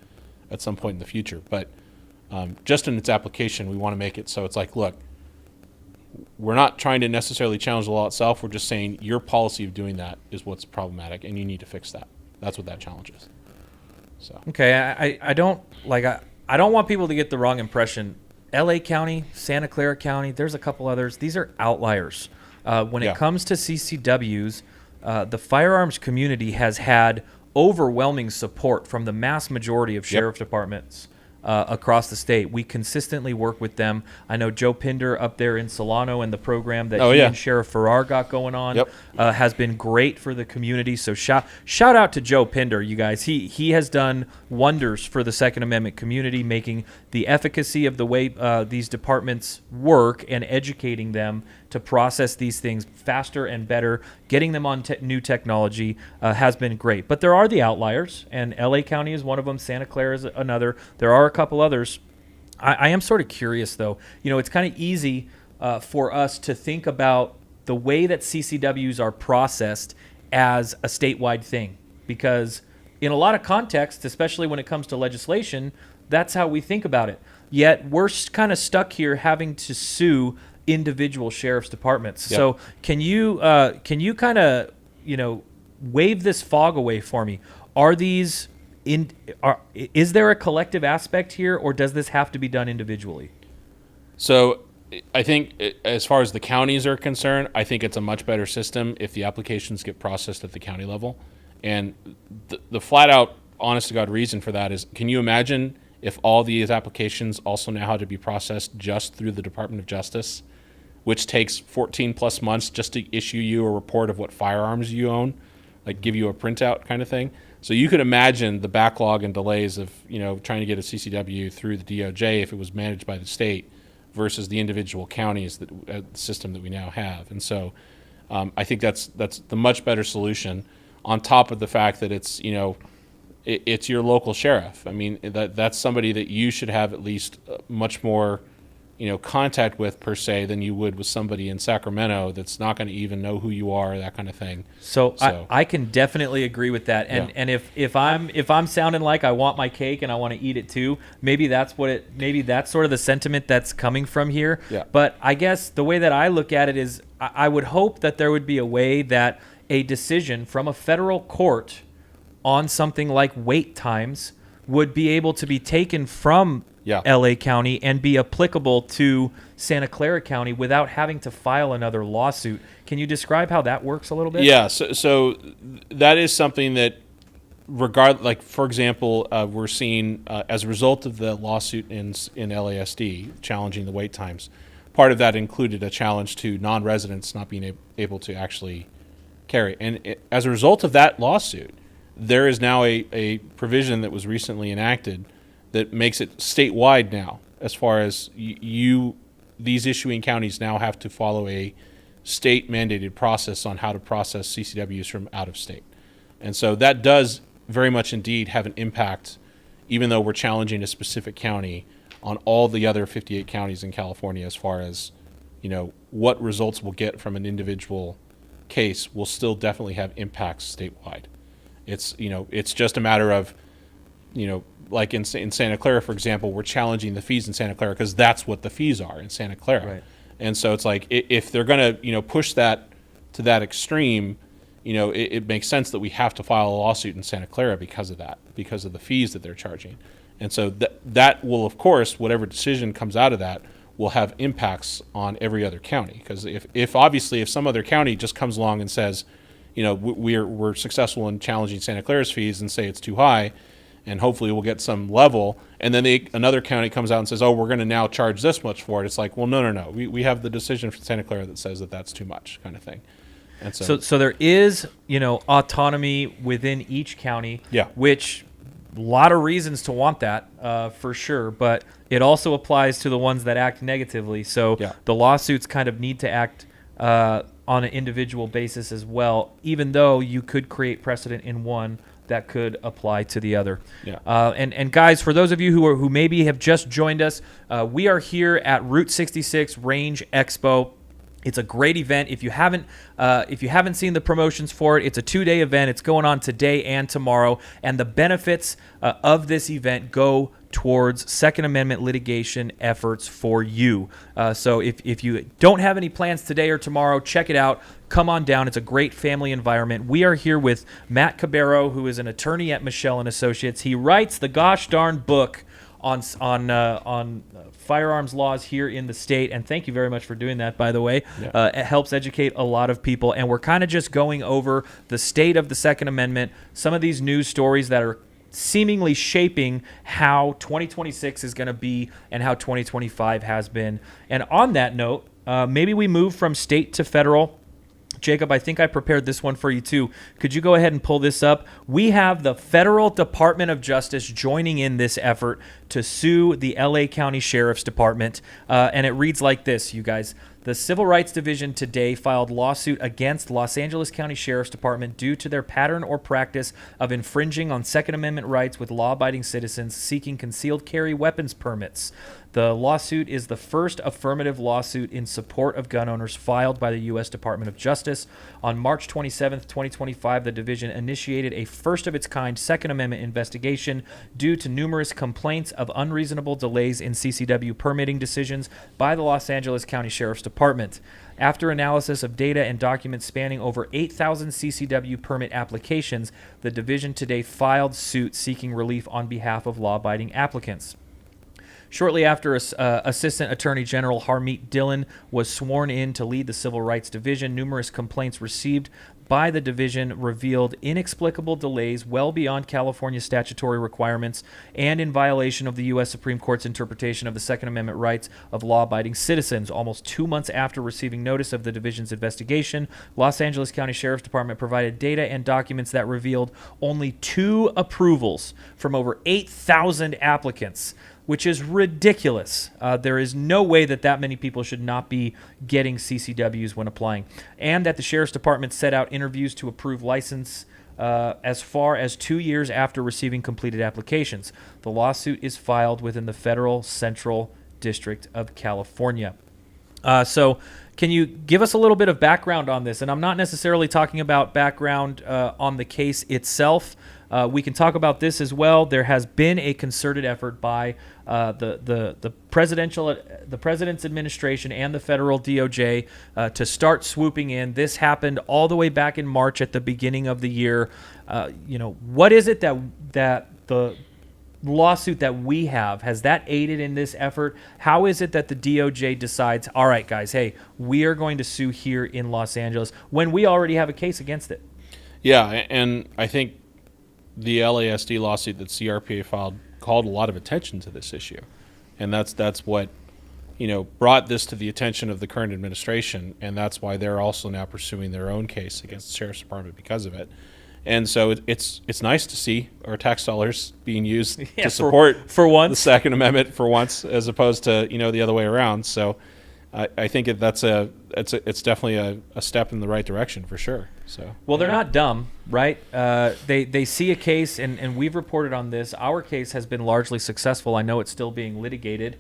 at some point in the future. But just in its application, we want to make it so it's like, look, we're not trying to necessarily challenge the law itself. We're just saying your policy of doing that is what's problematic, and you need to fix that. That's what that challenge is. So Okay, I don't want people to get the wrong impression. LA County, Santa Clara County, there's a couple others. These are outliers. When it comes to CCWs, the firearms community has had overwhelming support from the mass majority of sheriff departments across the state. We consistently work with them. I know Joe Pinder up there in Solano and the program that he and Sheriff Farrar got going on has been great for the community. So shout out to Joe Pinder, you guys. He has done wonders for the Second Amendment community, making the efficacy of the way these departments work and educating them to process these things faster and better, getting them on new technology has been great. But there are the outliers, and LA County is one of them. Santa Clara is another. There are a couple others. I am sort of curious, though. It's kind of easy for us to think about the way that CCWs are processed as a statewide thing, because in a lot of contexts, especially when it comes to legislation, that's how we think about it. Yet we're kind of stuck here having to sue individual sheriff's departments. Yep. So can you kind of wave this fog away for me? Is there a collective aspect here, or does this have to be done individually? So I think as far as the counties are concerned, I think it's a much better system if the applications get processed at the county level. And the flat out, honest to God reason for that is, can you imagine if all these applications also now had to be processed just through the Department of Justice, which takes 14 plus months just to issue you a report of what firearms you own, like give you a printout kind of thing. So you could imagine the backlog and delays of, trying to get a CCW through the DOJ if it was managed by the state versus the individual counties, the system that we now have. And so I think that's the much better solution, on top of the fact that it's, it's your local sheriff. I mean, that's somebody that you should have at least much more, contact with per se than you would with somebody in Sacramento that's not going to even know who you are, that kind of thing. So I can definitely agree with that. And if I'm sounding like I want my cake and I want to eat it too, maybe that's sort of the sentiment that's coming from here. Yeah. But I guess the way that I look at it is I would hope that there would be a way that a decision from a federal court on something like wait times would be able to be taken from LA County and be applicable to Santa Clara County without having to file another lawsuit. Can you describe how that works a little bit? Yeah, so that is something that, like for example, we're seeing as a result of the lawsuit in LASD challenging the wait times. Part of that included a challenge to non-residents not being able to actually carry. And as a result of that lawsuit, there is now a provision that was recently enacted that makes it statewide now, as far as these issuing counties now have to follow a state-mandated process on how to process CCWs from out of state. And so that does very much indeed have an impact, even though we're challenging a specific county, on all the other 58 counties in California as far as, what results we'll get from an individual case will still definitely have impacts statewide. It's just a matter of, like in Santa Clara, for example, we're challenging the fees in Santa Clara because that's what the fees are in Santa Clara. Right. And so it's like if they're going to, push that to that extreme, it makes sense that we have to file a lawsuit in Santa Clara because of that, because of the fees that they're charging. And so that will, of course, whatever decision comes out of that will have impacts on every other county. Because if obviously if some other county just comes along and says, we're successful in challenging Santa Clara's fees and say it's too high, and hopefully we'll get some level, and then another county comes out and says, oh, we're going to now charge this much for it. It's like, well, no. We have the decision from Santa Clara that says that that's too much, kind of thing. And so there is, autonomy within each county, Yeah. which a lot of reasons to want that, for sure, but it also applies to the ones that act negatively. So Yeah. the lawsuits kind of need to act on an individual basis as well, even though you could create precedent in one that could apply to the other. Yeah. And guys, for those of you who maybe have just joined us, we are here at Route 66 Range Expo. It's a great event. If you haven't seen the promotions for it, it's a 2-day event. It's going on today and tomorrow, and the benefits of this event go towards Second Amendment litigation efforts for you. So if you don't have any plans today or tomorrow, check it out. Come on down. It's a great family environment. We are here with Matt Cabero, who is an attorney at Michelle and Associates. He writes the gosh darn book on firearms laws here in the state, and thank you very much for doing that, by the way. Yeah. It helps educate a lot of people, and we're kind of just going over the state of the Second Amendment, some of these news stories that are seemingly shaping how 2026 is going to be and how 2025 has been. And on that note, maybe we move from state to federal. Jacob, I think I prepared this one for you too. Could you go ahead and pull this up? We have the Federal Department of Justice joining in this effort to sue the LA County Sheriff's Department. And it reads like this, you guys. The Civil Rights Division today filed lawsuit against Los Angeles County Sheriff's Department due to their pattern or practice of infringing on Second Amendment rights with law-abiding citizens seeking concealed carry weapons permits. The lawsuit is the first affirmative lawsuit in support of gun owners filed by the U.S. Department of Justice. On March 27, 2025, the division initiated a first-of-its-kind Second Amendment investigation due to numerous complaints of unreasonable delays in CCW permitting decisions by the Los Angeles County Sheriff's Department. After analysis of data and documents spanning over 8,000 CCW permit applications, the division today filed suit seeking relief on behalf of law-abiding applicants. Shortly after Assistant Attorney General Harmeet Dillon was sworn in to lead the Civil Rights Division, numerous complaints received by the division revealed inexplicable delays well beyond California statutory requirements and in violation of the U.S. Supreme Court's interpretation of the Second Amendment rights of law-abiding citizens. Almost 2 months after receiving notice of the division's investigation, Los Angeles County Sheriff's Department provided data and documents that revealed only 2 approvals from over 8,000 applicants, which is ridiculous. There is no way that many people should not be getting CCWs when applying. And that the Sheriff's Department set out interviews to approve license as far as 2 years after receiving completed applications. The lawsuit is filed within the Federal Central District of California. So can you give us a little bit of background on this? And I'm not necessarily talking about background on the case itself. We can talk about this as well. There has been a concerted effort by the president's administration and the federal DOJ to start swooping in. This happened all the way back in March at the beginning of the year. What is it that the lawsuit that we have, has that aided in this effort? How is it that the DOJ decides, all right, guys, hey, we are going to sue here in Los Angeles when we already have a case against it? Yeah, and I think the LASD lawsuit that CRPA filed called a lot of attention to this issue, and that's what brought this to the attention of the current administration, and that's why they're also now pursuing their own case against the Sheriff's Department because of it. And so it's nice to see our tax dollars being used to support for once the Second Amendment for once, as opposed to the other way around. So I think it's definitely a step in the right direction for sure. So Well, they're not dumb, right? They see a case, and we've reported on this. Our case has been largely successful. I know it's still being litigated.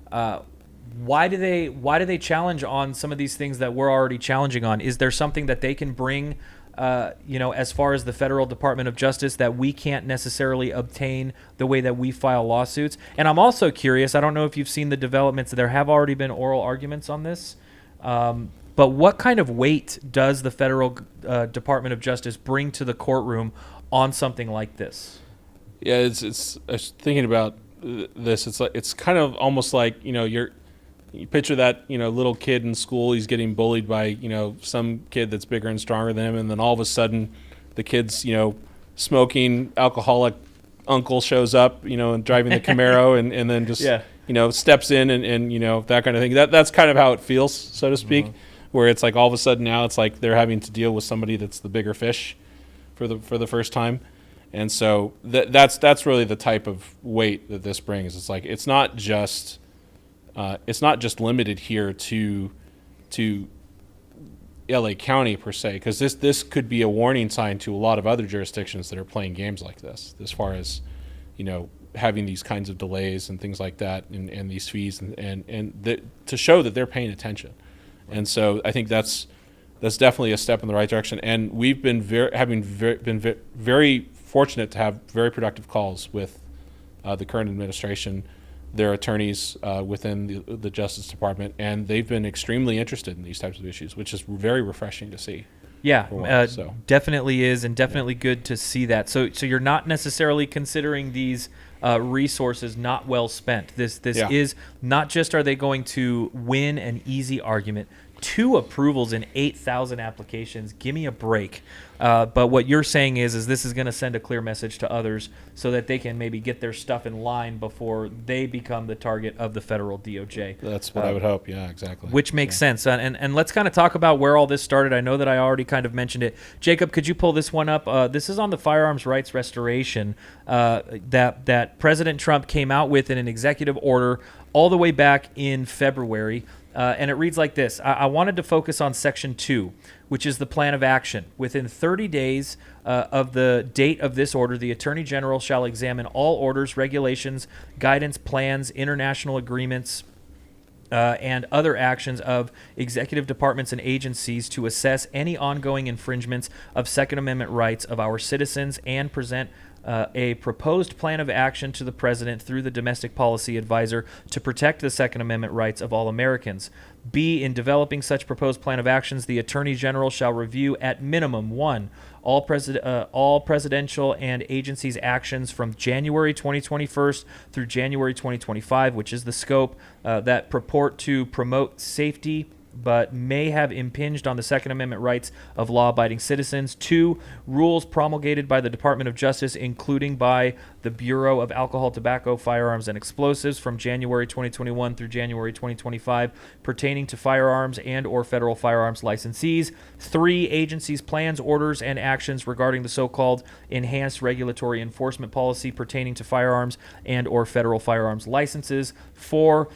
Why do they challenge on some of these things that we're already challenging on? Is there something that they can bring, as far as the federal Department of Justice, that we can't necessarily obtain the way that we file lawsuits? And I'm also curious, I don't know if you've seen the developments. There have already been oral arguments on this. But what kind of weight does the federal Department of Justice bring to the courtroom on something like this? Yeah, it's I was thinking about this. It's kind of almost like, you picture that, little kid in school. He's getting bullied by, some kid that's bigger and stronger than him, and then all of a sudden the kid's, smoking alcoholic uncle shows up, and driving the Camaro, and then just steps in and that kind of thing. That's kind of how it feels, so to speak. Where it's like all of a sudden now it's like they're having to deal with somebody that's the bigger fish for the first time. And so that's really the type of weight that this brings. It's like it's not just limited here to LA County per se, because this could be a warning sign to a lot of other jurisdictions that are playing games like this, as far as having these kinds of delays and things like that, and these fees and to show that they're paying attention. And so I think that's definitely a step in the right direction. And we've been very fortunate to have very productive calls with the current administration, their attorneys within the Justice Department, and they've been extremely interested in these types of issues, which is very refreshing to see. Yeah, definitely is, and definitely good to see that. So you're not necessarily considering these resources not well spent. This is not just are they going to win an easy argument. 2 approvals in 8,000 applications. Give me a break. But what you're saying is this is going to send a clear message to others so that they can maybe get their stuff in line before they become the target of the federal DOJ. That's what I would hope. Yeah, exactly. Which makes sense. And let's kind of talk about where all this started. I know that I already kind of mentioned it. Jacob, could you pull this one up? This is on the firearms rights restoration that President Trump came out with in an executive order all the way back in February. And it reads like this. I wanted to focus on Section 2, which is the plan of action. Within 30 days of the date of this order, the Attorney General shall examine all orders, regulations, guidance, plans, international agreements, and other actions of executive departments and agencies to assess any ongoing infringements of Second Amendment rights of our citizens and present a proposed plan of action to the President through the Domestic Policy Advisor to protect the Second Amendment rights of all Americans. B, in developing such proposed plan of actions, the Attorney General shall review at minimum 1, all presidential and agencies' actions from January 2021 through January 2025, which is the scope, that purport to promote safety but may have impinged on the Second Amendment rights of law-abiding citizens. 2, rules promulgated by the Department of Justice, including by the Bureau of Alcohol, Tobacco, Firearms, and Explosives from January 2021 through January 2025, pertaining to firearms and or federal firearms licensees. 3, agencies' plans, orders, and actions regarding the so-called enhanced regulatory enforcement policy pertaining to firearms and or federal firearms licenses. 4,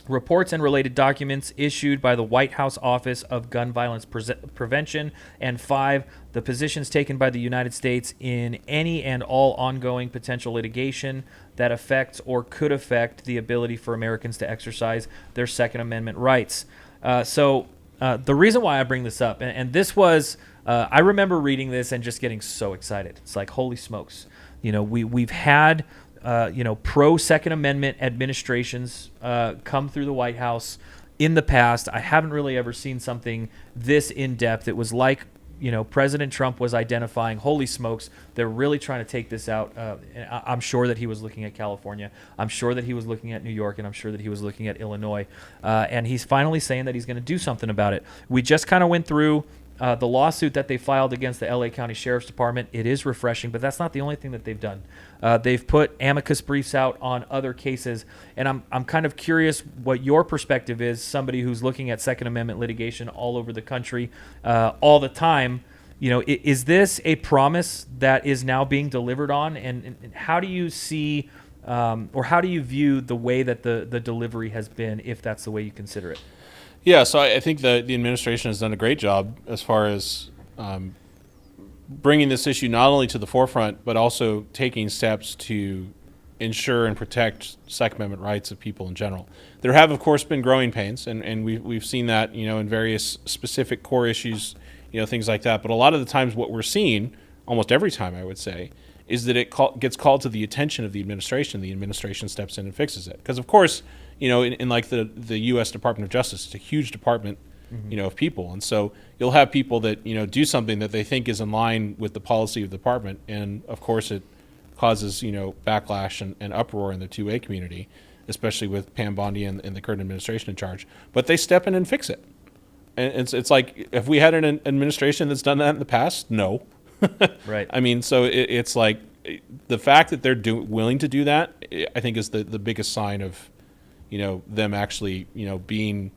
reports and related documents issued by the White House Office of Gun Violence Prevention. And 5, the positions taken by the United States in any and all ongoing potential litigation that affects or could affect the ability for Americans to exercise their Second Amendment rights. So the reason why I bring this up, and this was, I remember reading this and just getting so excited. It's like, holy smokes. We've had pro-Second Amendment administrations come through the White House in the past. I haven't really ever seen something this in-depth. It was like, President Trump was identifying, holy smokes, they're really trying to take this out. I'm sure that he was looking at California. I'm sure that he was looking at New York, and I'm sure that he was looking at Illinois. And he's finally saying that he's going to do something about it. We just kind of went through the lawsuit that they filed against the LA County Sheriff's Department. It is refreshing, but that's not the only thing that they've done. They've put amicus briefs out on other cases, and I'm kind of curious what your perspective is, somebody who's looking at Second Amendment litigation all over the country all the time. Is this a promise that is now being delivered on, and how do you see or how do you view the way that the delivery has been, if that's the way you consider it? Yeah, so I think the administration has done a great job as far as bringing this issue not only to the forefront, but also taking steps to ensure and protect Second Amendment rights of people in general. There have, of course, been growing pains, and we've seen that, in various specific core issues, things like that. But a lot of the times what we're seeing, almost every time I would say, is that it gets called to the attention of the administration steps in and fixes it. Because, of course, in like the U.S. Department of Justice, it's a huge department, of people. And so you'll have people that, do something that they think is in line with the policy of the department. And, of course, it causes, backlash and uproar in the 2A community, especially with Pam Bondi and the current administration in charge. But they step in and fix it. And it's like, have we had an administration that's done that in the past? No. Right. I mean, so it's like the fact that they're willing to do that, I think, is the biggest sign of, them actually, being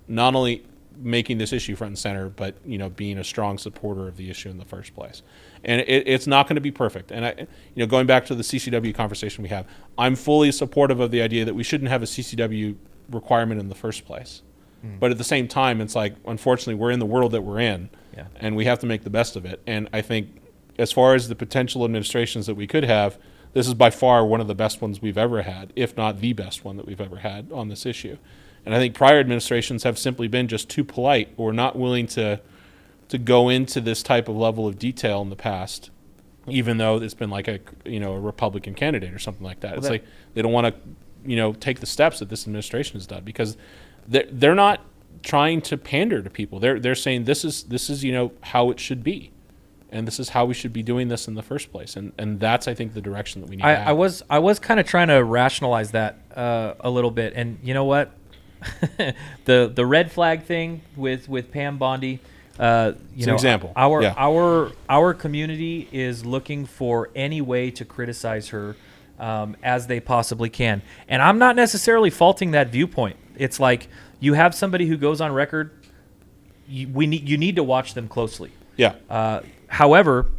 not only making this issue front and center, but, being a strong supporter of the issue in the first place. And it's not going to be perfect. And going back to the CCW conversation we have, I'm fully supportive of the idea that we shouldn't have a CCW requirement in the first place. But at the same time, it's like, unfortunately, we're in the world that we're in, and we have to make the best of it. And I think as far as the potential administrations that we could have, this is by far one of the best ones we've ever had, if not the best one that we've ever had on this issue. And I think prior administrations have simply been just too polite or not willing to go into this type of level of detail in the past, even though it's been like a Republican candidate or something like that. It's like they don't want to take the steps that this administration has done, because they're not trying to pander to people. They're saying this is how it should be, and this is how we should be doing this in the first place. And that's, I think, the direction that we need to have. I was kind of trying to rationalize that a little bit, and you know what, the red flag thing with Pam Bondi. It's an example. Our community is looking for any way to criticize her as they possibly can, and I'm not necessarily faulting that viewpoint. It's like, you have somebody who goes on record. You need to watch them closely. Yeah. However,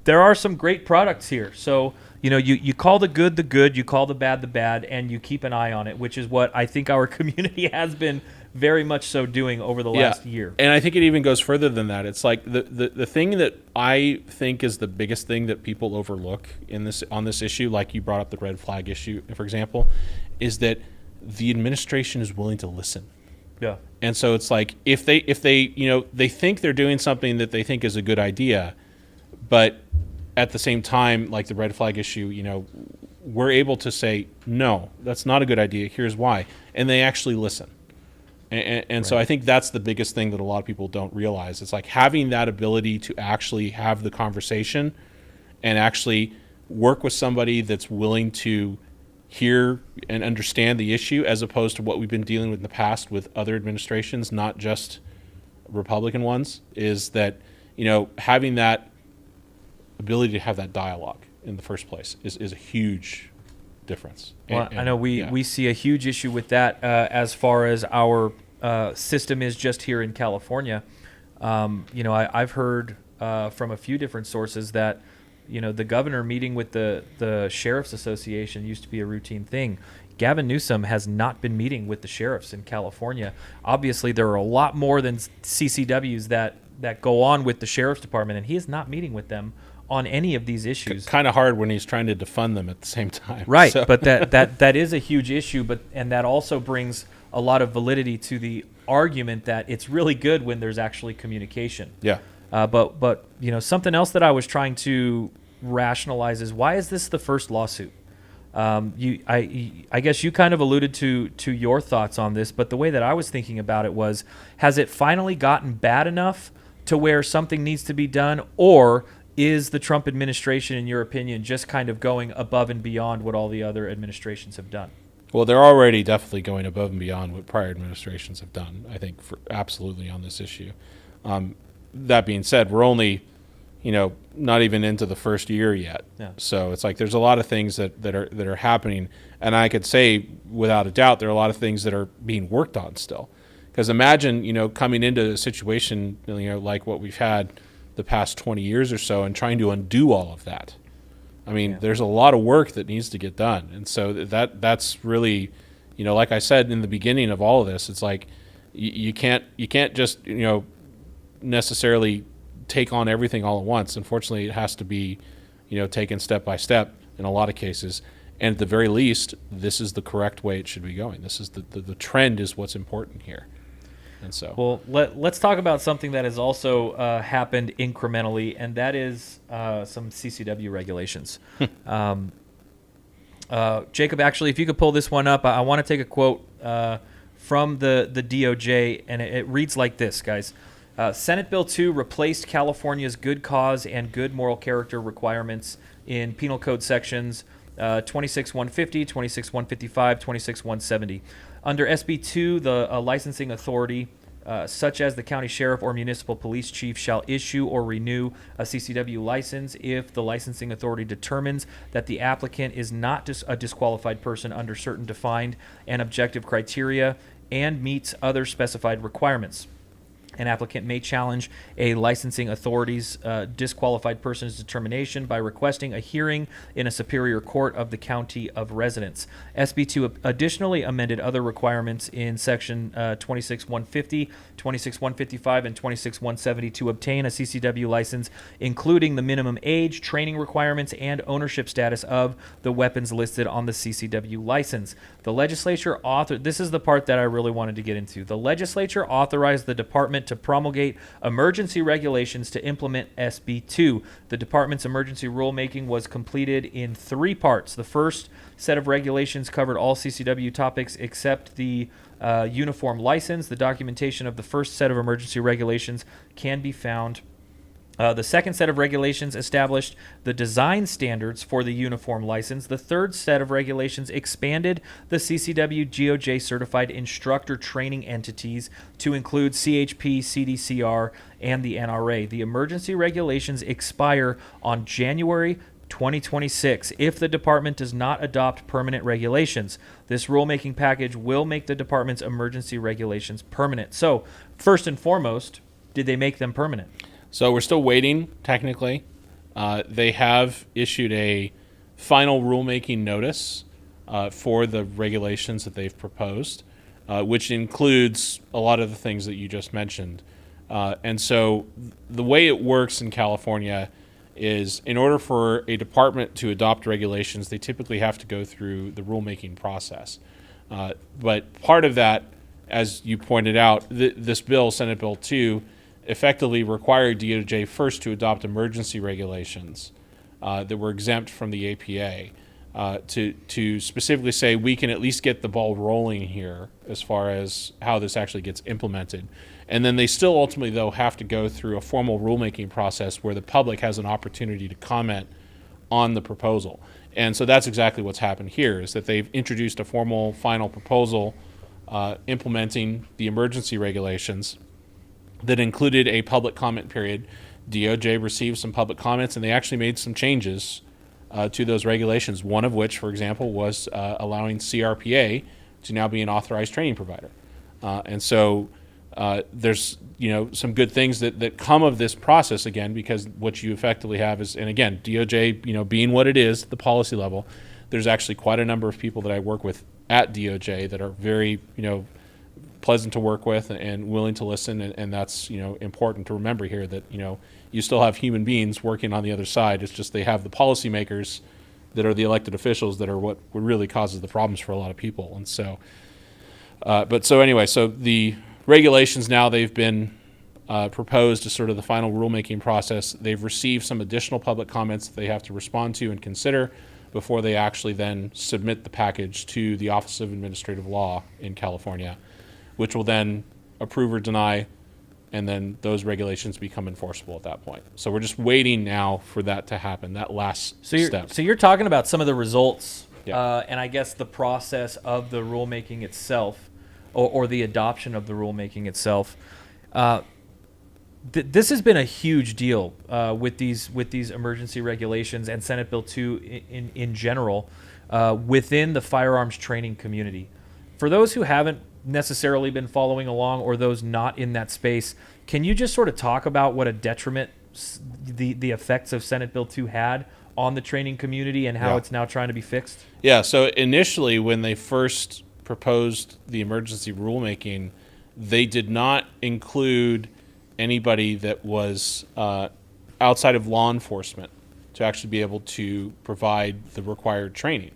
there are some great products here. So you call the good, you call the bad, and you keep an eye on it, which is what I think our community has been very much so doing over the last year. And I think it even goes further than that. It's like the thing that I think is the biggest thing that people overlook on this issue, like you brought up the red flag issue, for example, is that the administration is willing to listen. Yeah. And so it's like, if they they think they're doing something that they think is a good idea, but at the same time, like the red flag issue, we're able to say, no, that's not a good idea. Here's why. And they actually listen. And so I think that's the biggest thing that a lot of people don't realize. It's like having that ability to actually have the conversation and actually work with somebody that's willing to hear and understand the issue, as opposed to what we've been dealing with in the past with other administrations, not just Republican ones, is that, having that ability to have that dialogue in the first place is a huge difference. Well, I know we see a huge issue with that as far as our system is just here in California. I've heard from a few different sources that the governor meeting with the Sheriff's Association used to be a routine thing. Gavin Newsom has not been meeting with the sheriffs in California. Obviously, there are a lot more than CCWs that go on with the Sheriff's Department, and he is not meeting with them on any of these issues. Kind of hard when he's trying to defund them at the same time. Right, so. But that is a huge issue, and that also brings a lot of validity to the argument that it's really good when there's actually communication. Yeah. But something else that I was trying to rationalize is, why is this the first lawsuit? I guess you kind of alluded to your thoughts on this, but the way that I was thinking about it was, has it finally gotten bad enough to where something needs to be done, or is the Trump administration, in your opinion, just kind of going above and beyond what all the other administrations have done? Well, they're already definitely going above and beyond what prior administrations have done, I think, absolutely on this issue. That being said, we're only, not even into the first year yet. Yeah. So it's like there's a lot of things that are happening. And I could say, without a doubt, there are a lot of things that are being worked on still. Because imagine, coming into a situation, like what we've had the past 20 years or so, and trying to undo all of that. I mean, there's a lot of work that needs to get done. And so that's really, like I said in the beginning of all of this, it's like you can't just, necessarily take on everything all at once. Unfortunately, it has to be, taken step by step in a lot of cases. And at the very least, this is the correct way it should be going. This is the trend is what's important here. And so, well, let's talk about something that has also happened incrementally, and that is some CCW regulations. Jacob, actually, if you could pull this one up, I want to take a quote from the DOJ, and it reads like this, guys. Senate Bill 2 replaced California's good cause and good moral character requirements in Penal Code sections 26-150, 26-155, 26-170. Under SB 2, the licensing authority, such as the county sheriff or municipal police chief, shall issue or renew a CCW license if the licensing authority determines that the applicant is not a disqualified person under certain defined and objective criteria and meets other specified requirements. An applicant may challenge a licensing authority's disqualified person's determination by requesting a hearing in a superior court of the county of residence. SB 2 additionally amended other requirements in section 26-150, 26-155, and 26-170 to obtain a CCW license, including the minimum age, training requirements, and ownership status of the weapons listed on the CCW license. The legislature this is the part that I really wanted to get into. The legislature authorized the department to promulgate emergency regulations to implement SB 2. The department's emergency rulemaking was completed in 3 parts. The first set of regulations covered all CCW topics except the uniform license. The documentation of the first set of emergency regulations can be found. The second set of regulations established the design standards for the uniform license. The third set of regulations expanded the CCW GOJ certified instructor training entities to include CHP, CDCR, and the NRA. The emergency regulations expire on January 2026 if the department does not adopt permanent regulations. This rulemaking package will make the department's emergency regulations permanent. So, first and foremost, did they make them permanent? So we're still waiting, technically. They have issued a final rulemaking notice for the regulations that they've proposed, which includes a lot of the things that you just mentioned. And so the way it works in California is in order for a department to adopt regulations, they typically have to go through the rulemaking process. But part of that, as you pointed out, this bill, Senate Bill 2, effectively required DOJ first to adopt emergency regulations that were exempt from the APA to specifically say we can at least get the ball rolling here as far as how this actually gets implemented. And then they still ultimately, though, have to go through a formal rulemaking process where the public has an opportunity to comment on the proposal. And so that's exactly what's happened here, is that they've introduced a formal final proposal implementing the emergency regulations that included a public comment period. DOJ received some public comments, and they actually made some changes to those regulations, one of which, for example, was allowing CRPA to now be an authorized training provider. And so there's some good things that come of this process, again, because what you effectively have is, and again, DOJ, being what it is, the policy level, there's actually quite a number of people that I work with at DOJ that are very, pleasant to work with and willing to listen, and that's important to remember here that you still have human beings working on the other side. It's just they have the policymakers that are the elected officials that are what really causes the problems for a lot of people. And so so the regulations now, they've been proposed as sort of the final rulemaking process. They've received some additional public comments that they have to respond to and consider before they actually then submit the package to the Office of Administrative Law in California, which will then approve or deny, and then those regulations become enforceable at that point. So we're just waiting now for that to happen, that last step. So you're talking about some of the results, Yeah. and I guess the process of the rulemaking itself, or the adoption of the rulemaking itself. This has been a huge deal with these emergency regulations and Senate Bill 2 in general within the firearms training community. For those who haven't necessarily been following along, or those not in that space, can you just sort of talk about what a detriment the effects of Senate Bill 2 had on the training community and how Yeah. it's now trying to be fixed? Yeah, so initially when they first proposed the emergency rulemaking, they did not include anybody that was outside of law enforcement to actually be able to provide the required training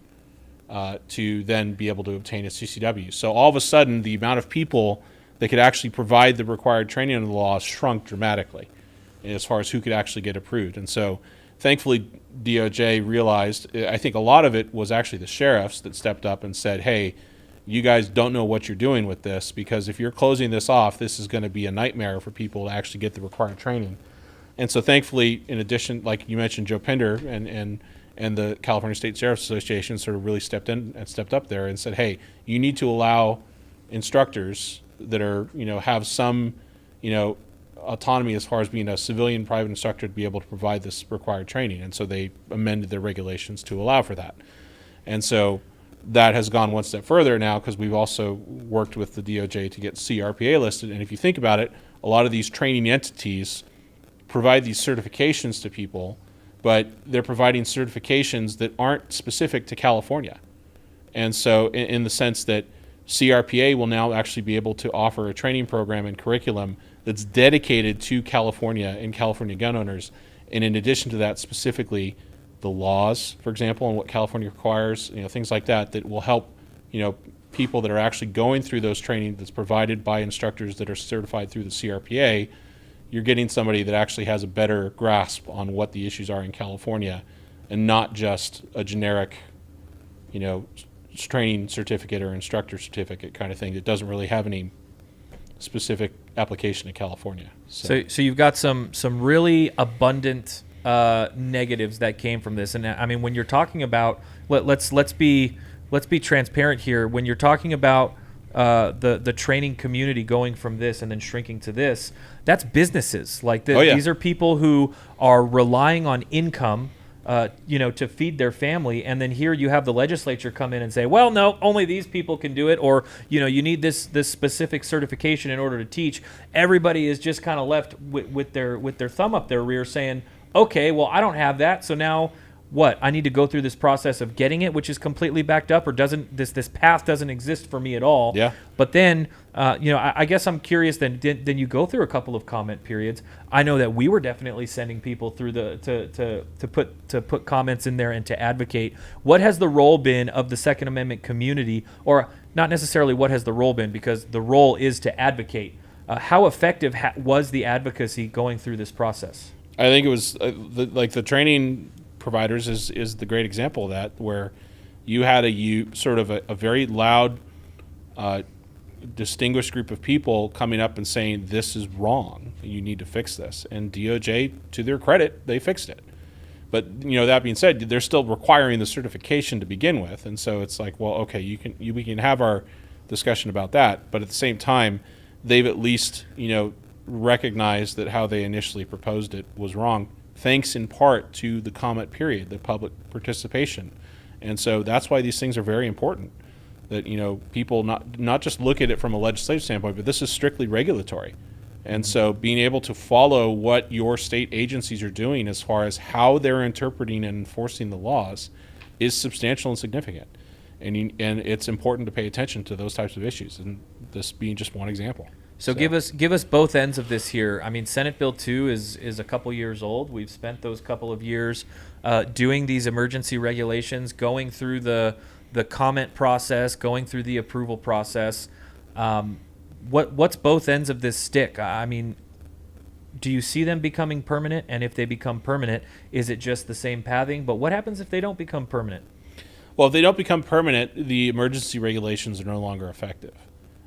to then be able to obtain a CCW. So all of a sudden, the amount of people that could actually provide the required training under the law shrunk dramatically as far as who could actually get approved. And so thankfully, DOJ realized, I think a lot of it was actually the sheriffs that stepped up and said, hey, you guys don't know what you're doing with this, because if you're closing this off, this is going to be a nightmare for people to actually get the required training. And so thankfully, in addition, like you mentioned, Joe Pinder and the California State Sheriff's Association sort of really stepped in and stepped up there and said, hey, you need to allow instructors that are, have some, autonomy as far as being a civilian private instructor to be able to provide this required training. And so they amended their regulations to allow for that. And so that has gone one step further now, because we've also worked with the DOJ to get CRPA listed. And if you think about it, a lot of these training entities provide these certifications to people, but they're providing certifications that aren't specific to California. And so in the sense that CRPA will now actually be able to offer a training program and curriculum that's dedicated to California and California gun owners. And in addition to that, specifically the laws, for example, and what California requires, things like that, that will help, people that are actually going through those training that's provided by instructors that are certified through the CRPA. You're getting somebody that actually has a better grasp on what the issues are in California, and not just a generic, training certificate or instructor certificate kind of thing that doesn't really have any specific application to California. So you've got some really abundant negatives that came from this. And I mean, when you're talking about, let's be transparent here. When you're talking about the training community going from this and then shrinking to this, that's businesses. Like these are people who are relying on income, to feed their family. And then here you have the legislature come in and say, well, no, only these people can do it, or you need this specific certification in order to teach. Everybody is just kind of left with their thumb up their rear, saying, okay, well, I don't have that, so now what? I need to go through this process of getting it, which is completely backed up, or doesn't this path doesn't exist for me at all. Yeah. But then, I guess I'm curious. Then you go through a couple of comment periods. I know that we were definitely sending people through to put comments in there and to advocate. What has the role been of the Second Amendment community, or not necessarily what has the role been, because the role is to advocate. How effective was the advocacy going through this process? I think it was the training providers is the great example of that, where you had a very loud, distinguished group of people coming up and saying, this is wrong, you need to fix this. And DOJ, to their credit, they fixed it. But that being said, they're still requiring the certification to begin with, and so it's like, well, okay, we can have our discussion about that, but at the same time, they've at least recognized that how they initially proposed it was wrong, thanks in part to the comment period, the public participation. And so that's why these things are very important, that people not just look at it from a legislative standpoint, but this is strictly regulatory. And so being able to follow what your state agencies are doing as far as how they're interpreting and enforcing the laws is substantial and significant. And it's important to pay attention to those types of issues, and this being just one example. So give us both ends of this here. I mean, Senate Bill 2 is a couple years old. We've spent those couple of years doing these emergency regulations, going through the comment process, going through the approval process. What's both ends of this stick? I mean, do you see them becoming permanent? And if they become permanent, is it just the same pathing? But what happens if they don't become permanent? Well, if they don't become permanent, the emergency regulations are no longer effective.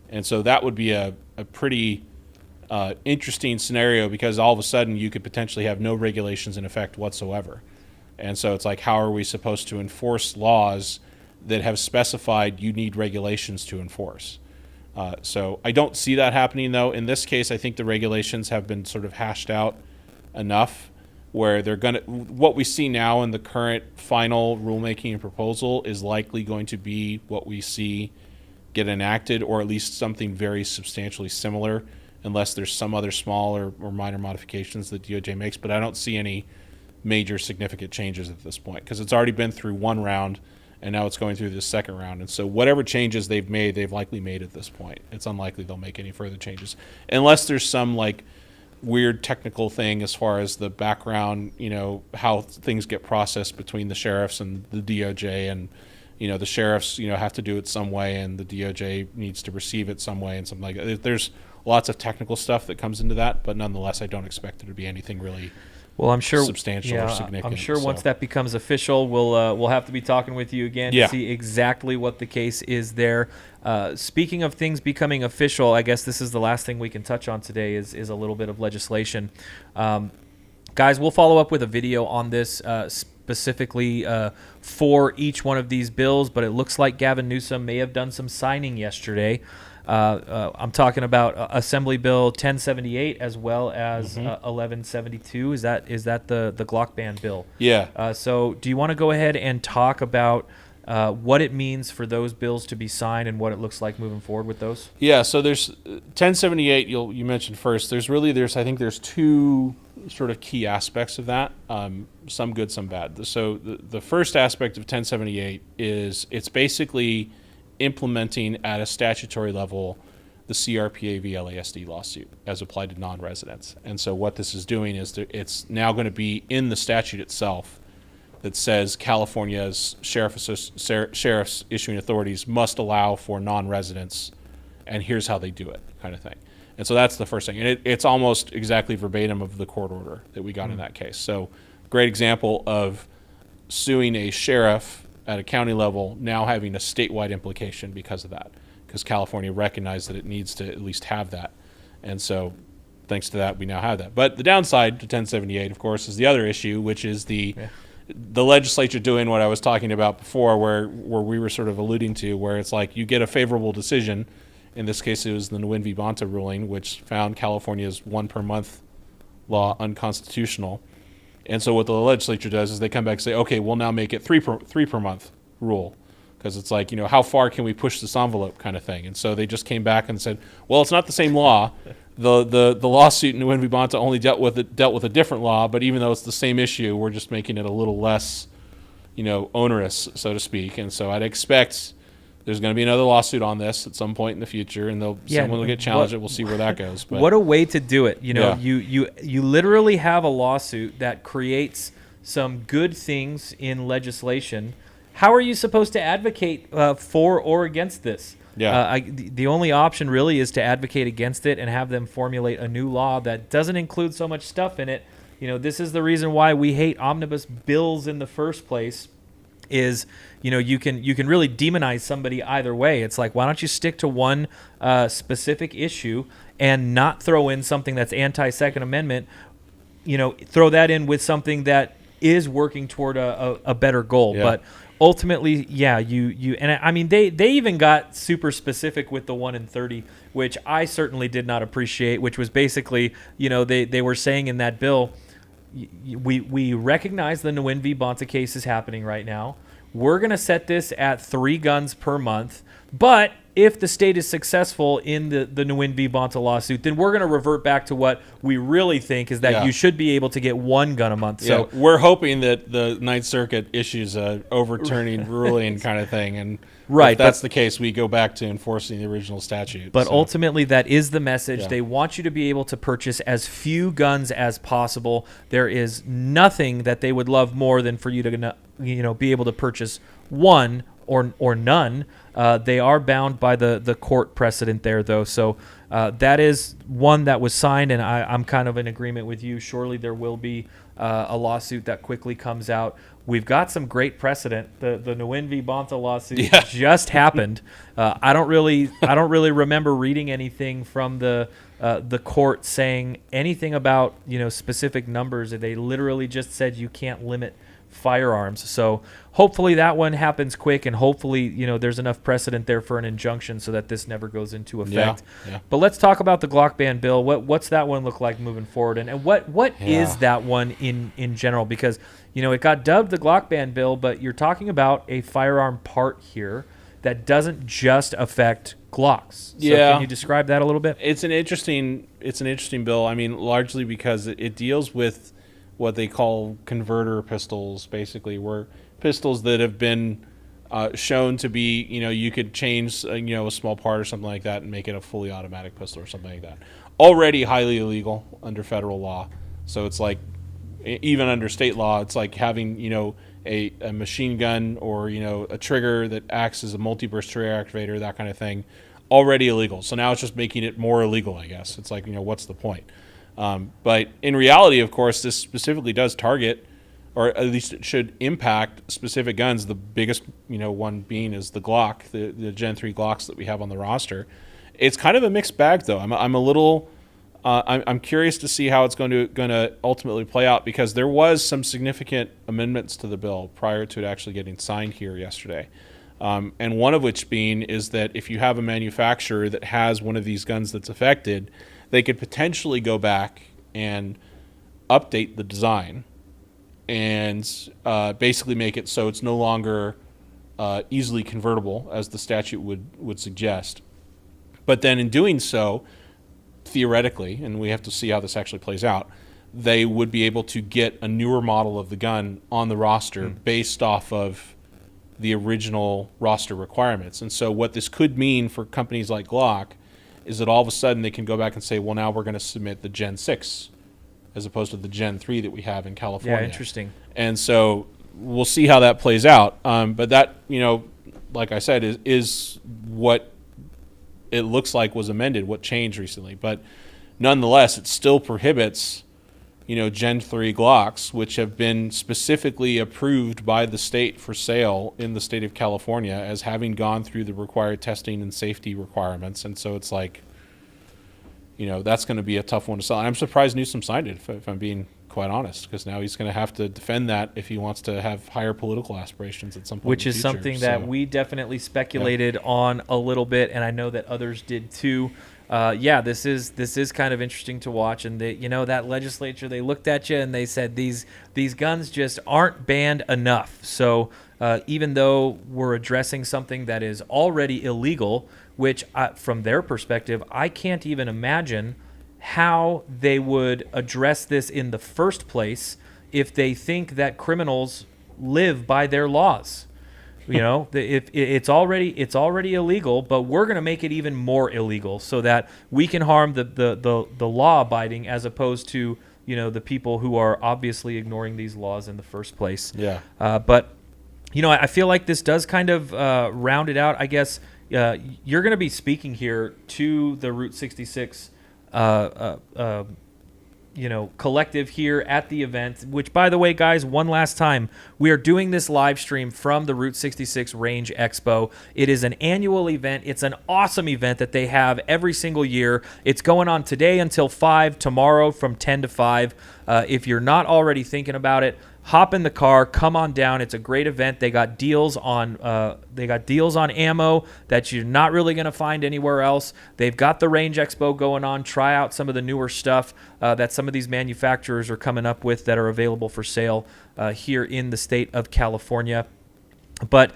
And so that would be a pretty interesting scenario, because all of a sudden you could potentially have no regulations in effect whatsoever. And so it's like, how are we supposed to enforce laws that have specified you need regulations to enforce? So I don't see that happening, though. In this case, I think the regulations have been sort of hashed out enough where they're going to, what we see now in the current final rulemaking and proposal is likely going to be what we see get enacted, or at least something very substantially similar, unless there's some other small or minor modifications that DOJ makes. But I don't see any major significant changes at this point, because it's already been through one round and now it's going through the second round. And so whatever changes they've made, they've likely made at this point. It's unlikely they'll make any further changes unless there's some like weird technical thing as far as the background, how things get processed between the sheriffs and the DOJ, and the sheriffs have to do it some way and the DOJ needs to receive it some way and something like that. There's lots of technical stuff that comes into that, but nonetheless I don't expect there to be anything really I'm sure substantial or significant. I'm sure once that becomes official, we'll have to be talking with you again to see exactly what the case is there. Speaking of things becoming official, I guess this is the last thing we can touch on today is a little bit of legislation. Guys, we'll follow up with a video on this specifically for each one of these bills, but it looks like Gavin Newsom may have done some signing yesterday. I'm talking about Assembly Bill 1078 as well as 1172. Is that the Glock ban bill? Yeah. So do you want to go ahead and talk about what it means for those bills to be signed and what it looks like moving forward with those? Yeah. So there's 1078. You mentioned first. I think there's two sort of key aspects of that. Some good, some bad. So the first aspect of 1078 is it's basically implementing at a statutory level the CRPA v. LASD lawsuit as applied to non-residents. And so what this is doing is it's now going to be in the statute itself that says California's sheriff's issuing authorities must allow for non-residents, and here's how they do it, kind of thing. And so that's the first thing. And it's almost exactly verbatim of the court order that we got in that case. So great example of suing a sheriff at a county level now having a statewide implication because of that, because California recognized that it needs to at least have that. And so thanks to that, we now have that. But the downside to 1078, of course, is the other issue, which is the legislature doing what I was talking about before, where we were sort of alluding to, where it's like you get a favorable decision. In this case, it was the Nguyen v. Bonta ruling, which found California's 1 per month law unconstitutional. And so what the legislature does is they come back and say, okay, we'll now make it three per month rule, because it's like, how far can we push this envelope kind of thing. And so they just came back and said, well, it's not the same law. The lawsuit in Nguyen v. Bonta only dealt with a different law, but even though it's the same issue, we're just making it a little less, onerous, so to speak. And so I'd expect there's going to be another lawsuit on this at some point in the future, and someone will get challenged. We'll see where that goes. But what a way to do it! You literally have a lawsuit that creates some good things in legislation. How are you supposed to advocate for or against this? Yeah. The only option really is to advocate against it and have them formulate a new law that doesn't include so much stuff in it. This is the reason why we hate omnibus bills in the first place. Is you can really demonize somebody either way. It's like, why don't you stick to one specific issue and not throw in something that's anti-Second Amendment? Throw that in with something that is working toward a better goal. But ultimately, and I mean they even got super specific with the 1 in 30, which I certainly did not appreciate. Which was basically, they were saying in that bill, we recognize the Nguyen v. Bonta case is happening right now. We're going to set this at 3 guns per month. But if the state is successful in the Nguyen v. Bonta lawsuit, then we're going to revert back to what we really think is that you should be able to get 1 gun a month. So we're hoping that the Ninth Circuit issues a overturning ruling kind of thing. And if that's the case, we go back to enforcing the original statute. But ultimately, that is the message. Yeah. They want you to be able to purchase as few guns as possible. There is nothing that they would love more than for you to be able to purchase 1 or none. They are bound by the court precedent there, though. So that is one that was signed, and I'm kind of in agreement with you. Surely there will be a lawsuit that quickly comes out. We've got some great precedent. The Nguyen v. Bonta lawsuit just happened. I don't really remember reading anything from the court saying anything about specific numbers. They literally just said you can't limit firearms. So hopefully that one happens quick, and hopefully there's enough precedent there for an injunction so that this never goes into effect. Yeah. But let's talk about the Glock ban bill. What's that one look like moving forward, and what is that one in general? Because it got dubbed the Glock ban bill, but you're talking about a firearm part here that doesn't just affect Glocks. So can you describe that a little bit? It's an interesting bill. I mean, largely because it deals with what they call converter pistols, basically, where pistols that have been shown to be, you could change, a small part or something like that and make it a fully automatic pistol or something like that. Already highly illegal under federal law. So it's like, even under state law, it's like having, a machine gun or, a trigger that acts as a multi-burst trigger activator, that kind of thing, already illegal. So now it's just making it more illegal, I guess. It's like, what's the point? But in reality, of course, this specifically does target, or at least it should impact specific guns. The biggest, one being is the Glock, the Gen 3 Glocks that we have on the roster. It's kind of a mixed bag, though. I'm a little, I'm curious to see how it's going to ultimately play out, because there was some significant amendments to the bill prior to it actually getting signed here yesterday. And one of which being is that if you have a manufacturer that has one of these guns that's affected, they could potentially go back and update the design and basically make it so it's no longer easily convertible, as the statute would suggest. But then in doing so, theoretically, and we have to see how this actually plays out, they would be able to get a newer model of the gun on the roster based off of the original roster requirements. And so what this could mean for companies like Glock is that all of a sudden they can go back and say, well, now we're going to submit the Gen 6 as opposed to the Gen 3 that we have in California. Yeah, interesting. And so we'll see how that plays out. But that, like I said, is what it looks like was amended, what changed recently. But nonetheless, it still prohibits, Gen 3 Glocks, which have been specifically approved by the state for sale in the state of California as having gone through the required testing and safety requirements. And so it's like, that's going to be a tough one to sell. And I'm surprised Newsom signed it, if I'm being quite honest, because now he's going to have to defend that if he wants to have higher political aspirations at some point. Which in is the future. something that we definitely speculated on a little bit, and I know that others did too. This is kind of interesting to watch, and that legislature, they looked at you and they said these guns just aren't banned enough. So even though we're addressing something that is already illegal, which from their perspective, I can't even imagine how they would address this in the first place if they think that criminals live by their laws. If it's already illegal, but we're going to make it even more illegal so that we can harm the law abiding, as opposed to the people who are obviously ignoring these laws in the first place. Yeah. But I feel like this does kind of round it out. I guess you're going to be speaking here to the Route 66 collective here at the event, which, by the way, guys, one last time, we are doing this live stream from the Route 66 Range Expo. It is an annual event. It's an awesome event that they have every single year. It's going on today until 5, tomorrow from 10 to 5. If you're not already thinking about it, hop in the car, come on down. It's a great event. They got deals on ammo that you're not really going to find anywhere else. They've got the Range Expo going on. Try out some of the newer stuff that some of these manufacturers are coming up with that are available for sale here in the state of California. But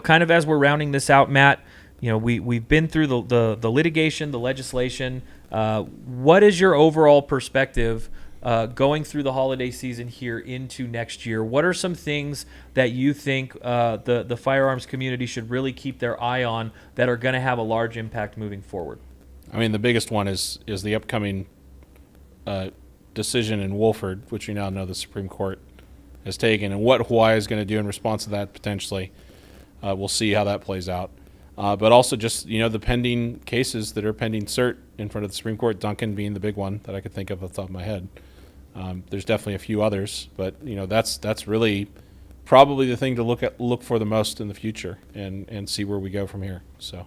kind of as we're rounding this out, Matt, we've been through the litigation, the legislation. What is your overall perspective going through the holiday season here into next year? What are some things that you think the firearms community should really keep their eye on that are going to have a large impact moving forward? I mean, the biggest one is the upcoming decision in Wolford, which we now know the Supreme Court has taken, and what Hawaii is going to do in response to that potentially. We'll see how that plays out. But also just, the pending cases that are pending cert in front of the Supreme Court, Duncan being the big one that I could think of off the top of my head. There's definitely a few others, but that's really probably the thing to look for the most in the future, and see where we go from here. So,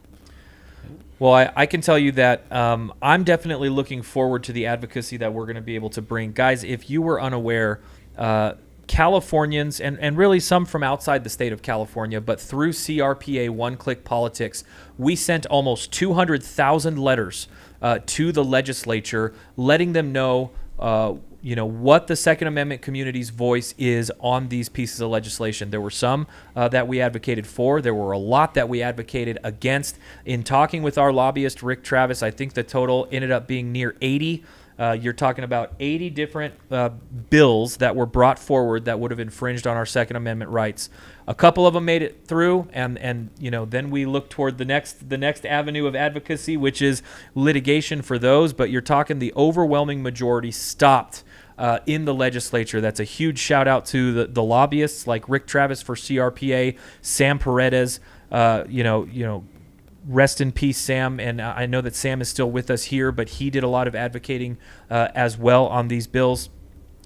well, I can tell you that I'm definitely looking forward to the advocacy that we're going to be able to bring. Guys, if you were unaware, Californians, and really some from outside the state of California, but through CRPA One-Click Politics, we sent almost 200,000 letters to the legislature letting them know what the Second Amendment community's voice is on these pieces of legislation. There were some that we advocated for. There were a lot that we advocated against. In talking with our lobbyist, Rick Travis, I think the total ended up being near 80. You're talking about 80 different bills that were brought forward that would have infringed on our Second Amendment rights. A couple of them made it through, and then we look toward the next avenue of advocacy, which is litigation for those. But you're talking the overwhelming majority stopped in the legislature. That's a huge shout out to the lobbyists like Rick Travis for CRPA, Sam Paredes, rest in peace, Sam. And I know that Sam is still with us here, but he did a lot of advocating as well on these bills.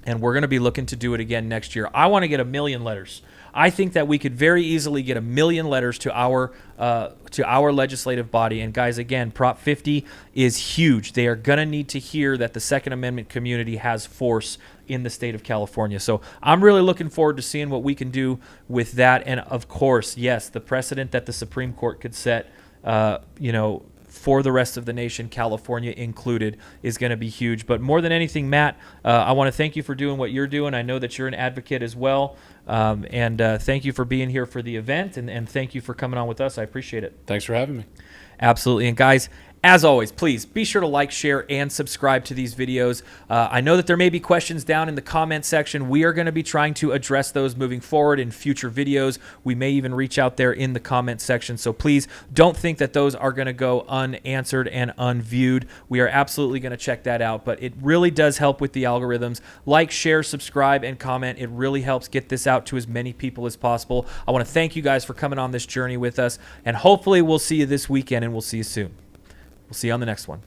And we're going to be looking to do it again next year. I want to get 1 million letters. I think that we could very easily get 1 million letters to our legislative body. And guys, again, Prop 50 is huge. They are going to need to hear that the Second Amendment community has force in the state of California. So I'm really looking forward to seeing what we can do with that. And of course, yes, the precedent that the Supreme Court could set, for the rest of the nation, California included, is going to be huge. But more than anything, Matt, I want to thank you for doing what you're doing. I know that you're an advocate as well. And thank you for being here for the event, and thank you for coming on with us. I appreciate it. Thanks for having me. Absolutely. And guys, as always, please be sure to like, share, and subscribe to these videos. I know that there may be questions down in the comment section. We are going to be trying to address those moving forward in future videos. We may even reach out there in the comment section. So please don't think that those are going to go unanswered and unviewed. We are absolutely going to check that out. But it really does help with the algorithms. Like, share, subscribe, and comment. It really helps get this out to as many people as possible. I want to thank you guys for coming on this journey with us. And hopefully we'll see you this weekend, and we'll see you soon. We'll see you on the next one.